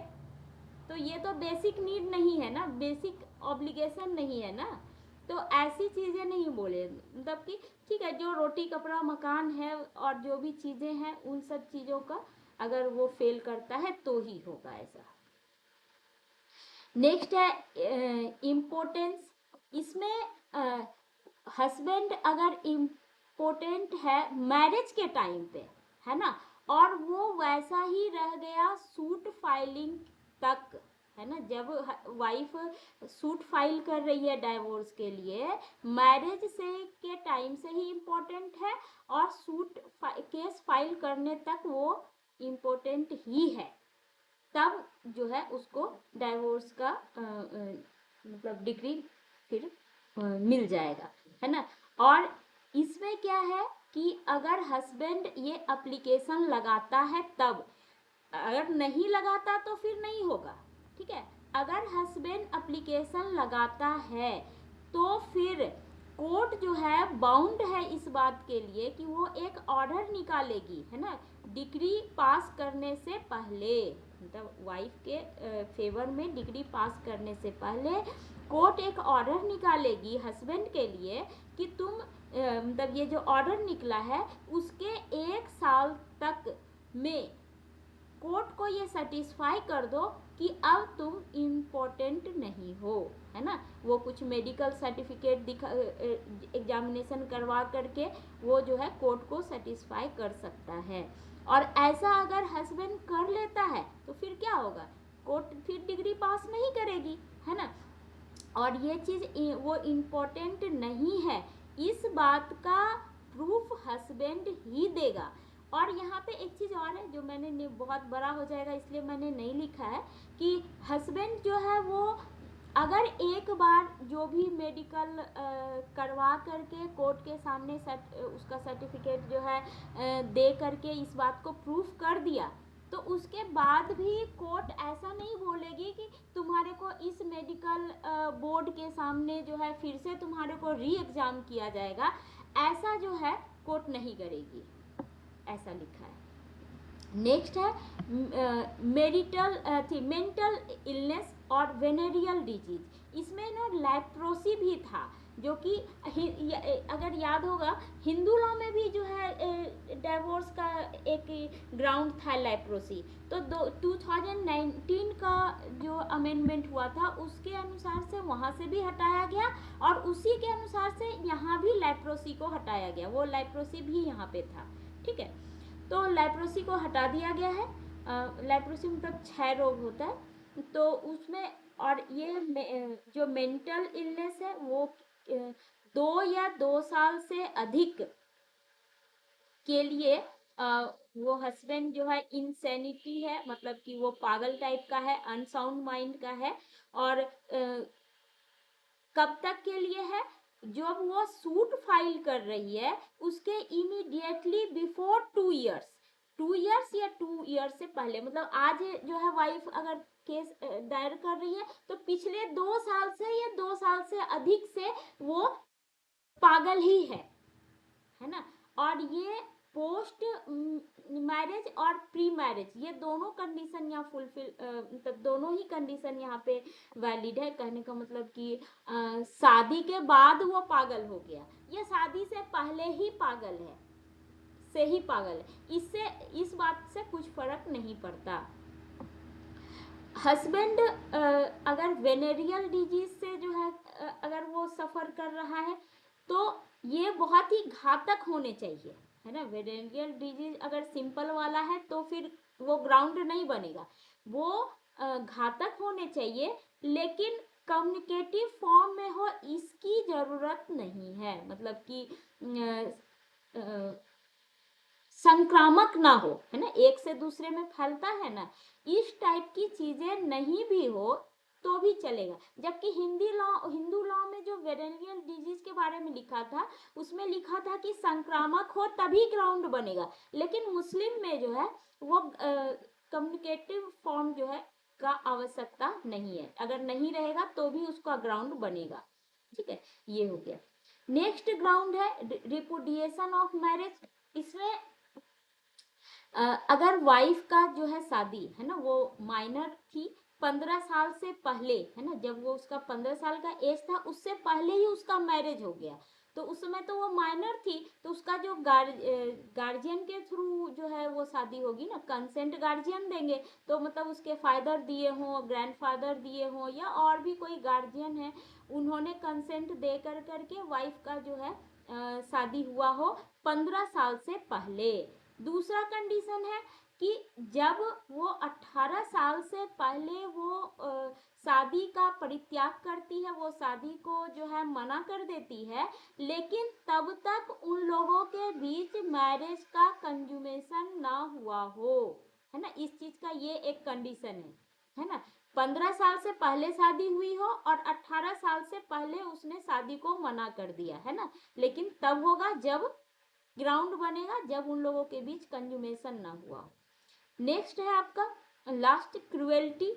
Speaker 1: तो ये तो बेसिक नीड नहीं है ना, बेसिक ऑब्लिगेशन नहीं है ना, तो ऐसी चीज़ें नहीं बोले, मतलब कि ठीक है जो रोटी कपड़ा मकान है और जो भी चीज़ें हैं उन सब चीज़ों का अगर वो फेल करता है तो ही होगा ऐसा। नेक्स्ट है इम्पोर्टेंस। इसमें हस्बैंड अगर इम्पोर्टेंट है मैरिज के टाइम पे, है ना, और वो वैसा ही रह गया सूट फाइलिंग तक, है ना, जब वाइफ सूट फाइल कर रही है डाइवोर्स के लिए, मैरिज से के टाइम से ही इम्पोर्टेंट है और सूट केस फाइल करने तक वो इम्पोर्टेंट ही है, तब जो है उसको डाइवोर्स का मतलब डिग्री फिर मिल जाएगा, है ना। और इसमें क्या है कि अगर हस्बैंड ये एप्लीकेशन लगाता है तब अगर नहीं लगाता तो फिर नहीं होगा, ठीक है। अगर हस्बैंड एप्लीकेशन लगाता है तो फिर कोर्ट जो है बाउंड है इस बात के लिए कि वो एक ऑर्डर निकालेगी, है ना, डिग्री पास करने से पहले, मतलब वाइफ के फेवर में डिग्री पास करने से पहले कोर्ट एक ऑर्डर निकालेगी हस्बैंड के लिए कि तुम मतलब ये जो ऑर्डर निकला है उसके 1 साल तक में कोर्ट को ये सेटिस्फाई कर दो कि अब तुम इम्पोर्टेंट नहीं हो, है ना। वो कुछ मेडिकल सर्टिफिकेट दिखा एग्जामिनेशन करवा करके वो जो है कोर्ट को सेटिस्फाई कर सकता है। और ऐसा अगर हस्बैंड कर लेता है तो फिर क्या होगा, कोर्ट फिर डिग्री पास नहीं करेगी, है ना। और ये चीज़ वो इम्पोर्टेंट नहीं है, इस बात का प्रूफ हस्बैंड ही देगा। और यहाँ पे एक चीज़ और है जो मैंने बहुत बड़ा हो जाएगा इसलिए मैंने नहीं लिखा है कि हस्बैंड जो है वो अगर एक बार जो भी मेडिकल करवा करके कोर्ट के सामने उसका सर्टिफिकेट जो है दे करके इस बात को प्रूफ कर दिया तो उसके बाद भी कोर्ट ऐसा नहीं बोलेगी कि तुम्हारे को इस मेडिकल बोर्ड के सामने जो है फिर से तुम्हारे को री एग्जाम किया जाएगा, ऐसा जो है कोर्ट नहीं करेगी, ऐसा लिखा है। नेक्स्ट है मेंटल इलनेस और वेनेरियल डिजीज, इसमें ना लेप्रोसी भी था जो कि अगर याद होगा हिंदू लॉ में भी जो है डिवोर्स का एक ग्राउंड था लेप्रोसी। तो 2019 का जो अमेंडमेंट हुआ था उसके अनुसार से वहाँ से भी हटाया गया और उसी के अनुसार से यहाँ भी लेप्रोसी को हटाया गया, वो लेप्रोसी भी यहाँ पे था, ठीक है। तो लेप्रोसी को हटा दिया गया है। लेप्रोसी मतलब 6 रोग होता है तो उसमें, और ये जो मेंटल इलनेस है वो 2 या 2 साल से अधिक के लिए वो हस्बैंड जो है इंसैनिटी है, मतलब कि वो पागल टाइप का है, अनसाउंड माइंड का है। और कब तक के लिए है, जब वो सूट फाइल कर रही है उसके इमीडिएटली बिफोर 2 इयर्स या 2 इयर्स से पहले, मतलब आज जो है वाइफ अगर केस दायर कर रही है तो पिछले 2 साल से या 2 साल से अधिक से वो पागल ही है ना। और ये पोस्ट मैरिज और प्री मैरिज ये दोनों कंडीशन यहाँ फुलफिल, मतलब दोनों ही कंडीशन यहाँ पे वैलिड है। कहने का मतलब कि शादी के बाद वो पागल हो गया या शादी से पहले ही पागल है, से ही पागल है, इससे इस बात से कुछ फर्क नहीं पड़ता। हस्बैंड अगर वेनेरियल डिजीज से जो है अगर वो सफ़र कर रहा है तो ये बहुत ही घातक होने चाहिए, है ना। वेनेरियल डिजीज अगर सिंपल वाला है तो फिर वो ग्राउंड नहीं बनेगा, वो घातक होने चाहिए लेकिन कम्युनिकेटिव फॉर्म में हो इसकी ज़रूरत नहीं है, मतलब कि संक्रामक ना हो, है ना, एक से दूसरे में फैलता है ना, इस टाइप की चीजें नहीं भी हो तो भी चलेगा। जबकि हिंदू लॉ में जो वेनेरियल डिजीज के बारे में लिखा था उसमें लिखा था कि संक्रामक हो तभी ग्राउंड बनेगा, लेकिन मुस्लिम में जो है वो कम्युनिकेटिव फॉर्म जो है का आवश्यकता नहीं है, अगर नहीं रहेगा तो भी उसका ग्राउंड बनेगा, ठीक है। ये हो गया। नेक्स्ट ग्राउंड है रिपुडिएशन ऑफ मैरिज। इसमें अगर वाइफ का जो है शादी है ना वो माइनर थी 15 साल से पहले, है ना, जब वो उसका 15 साल का एज था उससे पहले ही उसका मैरिज हो गया तो उस समय तो वो माइनर थी, तो उसका जो गार्जियन के थ्रू जो है वो शादी होगी ना, कंसेंट गार्जियन देंगे, तो मतलब उसके फादर दिए हों, ग्रैंडफादर दिए हों या और भी कोई गार्जियन है उन्होंने कंसेंट दे कर करके वाइफ का जो है शादी हुआ हो 15 साल से पहले। दूसरा कंडीशन है कि जब वो 18 साल से पहले वो शादी का परित्याग करती है, वो शादी को जो है मना कर देती है, लेकिन तब तक उन लोगों के बीच मैरिज का कंजुमेशन ना हुआ हो, है ना, इस चीज का ये एक कंडीशन है ना। 15 साल से पहले शादी हुई हो और 18 साल से पहले उसने शादी को मना कर दिया, है ना, लेकिन तब होगा जब ग्राउंड बनेगा जब उन लोगों के बीच कंजुमेशन ना हुआ। नेक्स्ट है आपका लास्ट क्रुएल्टी।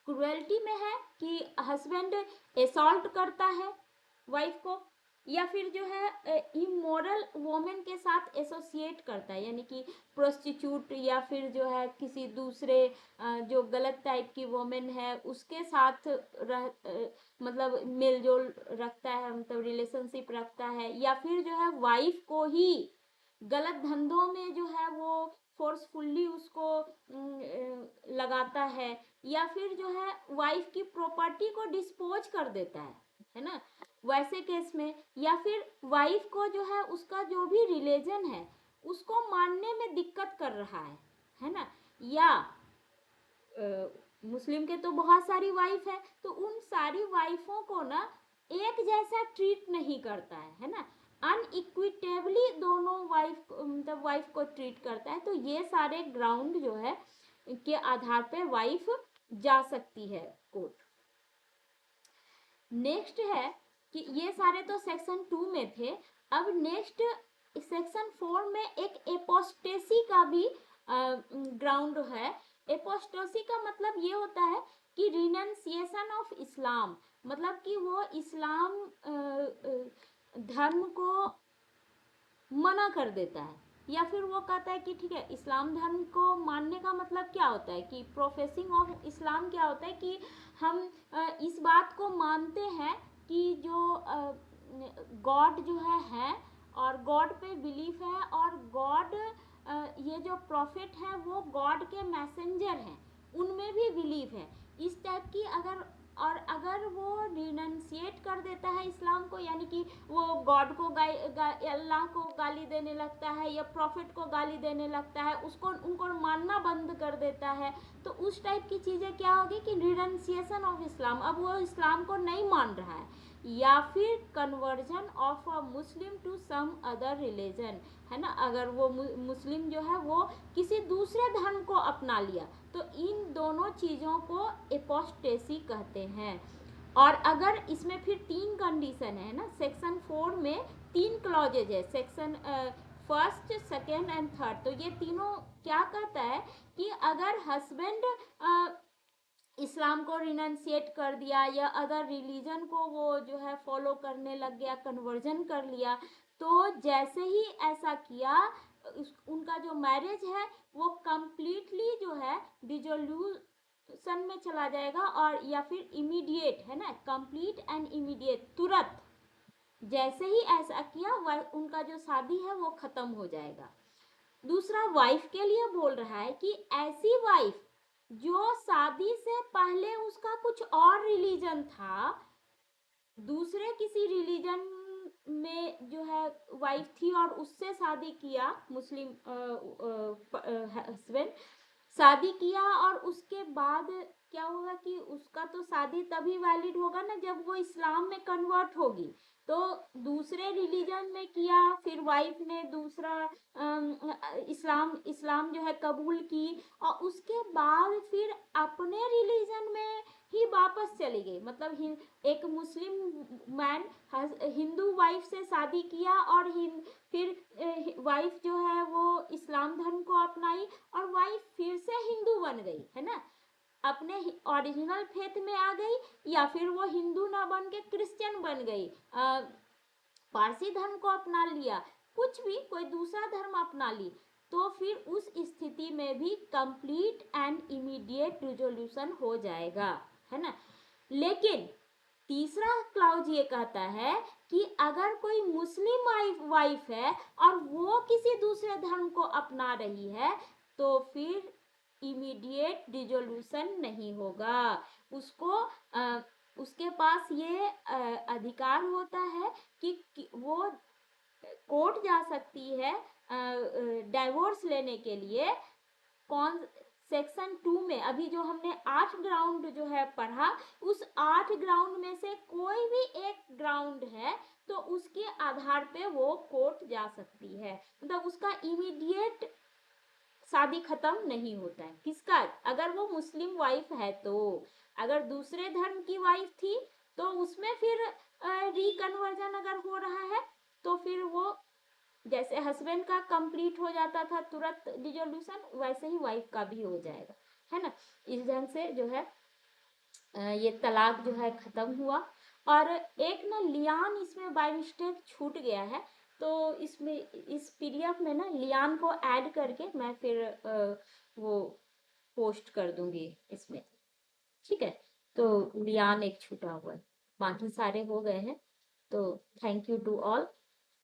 Speaker 1: क्रुएल्टी में है कि हस्बैंड असॉल्ट करता है वाइफ को, या फिर जो है इमोरल वोमेन के साथ एसोसिएट करता है, यानी कि प्रोस्टिट्यूट या फिर जो है किसी दूसरे जो गलत टाइप की वोमेन है उसके साथ मतलब मेलजोल रखता है, मतलब रिलेशनशिप रखता है, या फिर जो है वाइफ को ही गलत धंधों में जो है वो फोर्सफुल्ली उसको लगाता है, या फिर जो है वाइफ की प्रॉपर्टी को डिस्पोज कर देता है ना, वैसे केस में, या फिर वाइफ को जो है उसका जो भी रिलीजन है उसको मानने में दिक्कत कर रहा है ना, या मुस्लिम के तो बहुत सारी वाइफ है, तो उन सारी वाइफों को ना एक जैसा ट्रीट नहीं करता है ना, अनइक्विटेबली दोनों वाइफ मतलब वाइफ को ट्रीट करता है। तो ये सारे ग्राउंड जो है के आधार पे वाइफ जा सकती है कोर्ट। नेक्स्ट है कि ये सारे तो सेक्शन 2 में थे। अब नेक्स्ट सेक्शन 4 में एक एपोस्टेसी का भी ग्राउंड है। एपोस्टेसी का मतलब ये होता है कि रिनंसिएशन ऑफ इस्लाम, मतलब कि वो इस्लाम धर्म को मना कर देता है, या फिर वो कहता है कि ठीक है, इस्लाम धर्म को मानने का मतलब क्या होता है कि प्रोफेसिंग ऑफ इस्लाम क्या होता है कि हम इस बात को मानते हैं कि जो गॉड जो है और गॉड पे बिलीफ है, और गॉड ये जो प्रॉफिट है वो गॉड के मैसेंजर हैं, उनमें भी बिलीफ है, इस टाइप की। अगर वो रिनंसिएट कर देता है इस्लाम को, यानी कि वो गॉड को अल्लाह को गाली देने लगता है या प्रॉफिट को गाली देने लगता है, उसको उनको मानना बंद कर देता है, तो उस टाइप की चीज़ें क्या होगी कि रिनंसिएशन ऑफ इस्लाम, अब वो इस्लाम को नहीं मान रहा है, या फिर conversion of a Muslim to some other religion, है ना, अगर वो मुस्लिम जो है वो किसी दूसरे धर्म को अपना लिया, तो इन दोनों चीज़ों को एपोस्टेसी कहते हैं। और अगर इसमें फिर 3 कंडीशन है ना, सेक्शन 4 में 3 क्लॉजेज है, section first, second and third. तो ये तीनों क्या कहता है कि अगर हस्बैंड इस्लाम को रिनंसिएट कर दिया या अदर रिलीजन को वो जो है फॉलो करने लग गया, कन्वर्जन कर लिया, तो जैसे ही ऐसा किया उनका जो मैरिज है वो कंप्लीटली जो है डिसोल्यूशन में चला जाएगा, और या फिर इमीडिएट, है ना, कंप्लीट एंड इमीडिएट, तुरंत जैसे ही ऐसा किया उनका जो शादी है वो खत्म हो जाएगा। दूसरा वाइफ के लिए बोल रहा है कि ऐसी वाइफ जो शादी से पहले उसका कुछ और रिलीजन था, दूसरे किसी रिलीजन में जो है वाइफ थी और उससे शादी किया, मुस्लिम हस्बैंड शादी किया, और उसके बाद क्या होगा कि उसका तो शादी तभी वैलिड होगा ना जब वो इस्लाम में कन्वर्ट होगी। तो दूसरे रिलीजन में किया, फिर वाइफ ने दूसरा इस्लाम जो है कबूल की, और उसके बाद फिर अपने रिलीजन में ही वापस चली गई, मतलब एक मुस्लिम मैन हिंदू वाइफ से शादी किया, और फिर वाइफ जो है वो इस्लाम धर्म को अपनाई, और वाइफ फिर से हिंदू बन गई, है ना, अपने ओरिजिनल फेथ में आ गई, या फिर वो हिंदू ना बन के क्रिश्चियन बन गई, पारसी धर्म को अपना लिया, कुछ भी कोई दूसरा धर्म अपना ली, तो फिर उस स्थिति में भी कंप्लीट एंड इमीडिएट रिजोल्यूशन हो जाएगा, है ना। लेकिन तीसरा क्लाउज ये कहता है कि अगर कोई मुस्लिम वाइफ है और वो किसी दूसरे धर्म को अपना रही है, तो फिर इमीडिएट डिसोल्यूशन नहीं होगा, उसको उसके पास ये अधिकार होता है कि वो कोर्ट जा सकती है डाइवोर्स लेने के लिए। कौन सेक्शन 2 में अभी जो हमने 8 ग्राउंड जो है पढ़ा, उस 8 ग्राउंड में से कोई भी एक ग्राउंड है तो उसके आधार पे वो कोर्ट जा सकती है, मतलब उसका इमीडिएट शादी खत्म नहीं होता है। किसका? अगर वो मुस्लिम वाइफ है तो। अगर दूसरे धर्म की वाइफ थी तो उसमें फिर रिकन्वर्जन अगर हो रहा है तो फिर वो जैसे हस्बैंड का कंप्लीट हो जाता था तुरंत डिसोल्यूशन, वैसे ही वाइफ का भी हो जाएगा, है ना। इस ढंग से जो है ये तलाक जो है खत्म हुआ। और एक ना लियान इसमें बाय मिस्टेक छूट गया है, तो इसमें इस पीडीएफ में ना लियान को ऐड करके मैं फिर वो पोस्ट कर दूंगी इसमें, ठीक है। तो लियान एक छूटा हुआ है, बाकी सारे हो गए हैं। तो थैंक यू टू ऑल।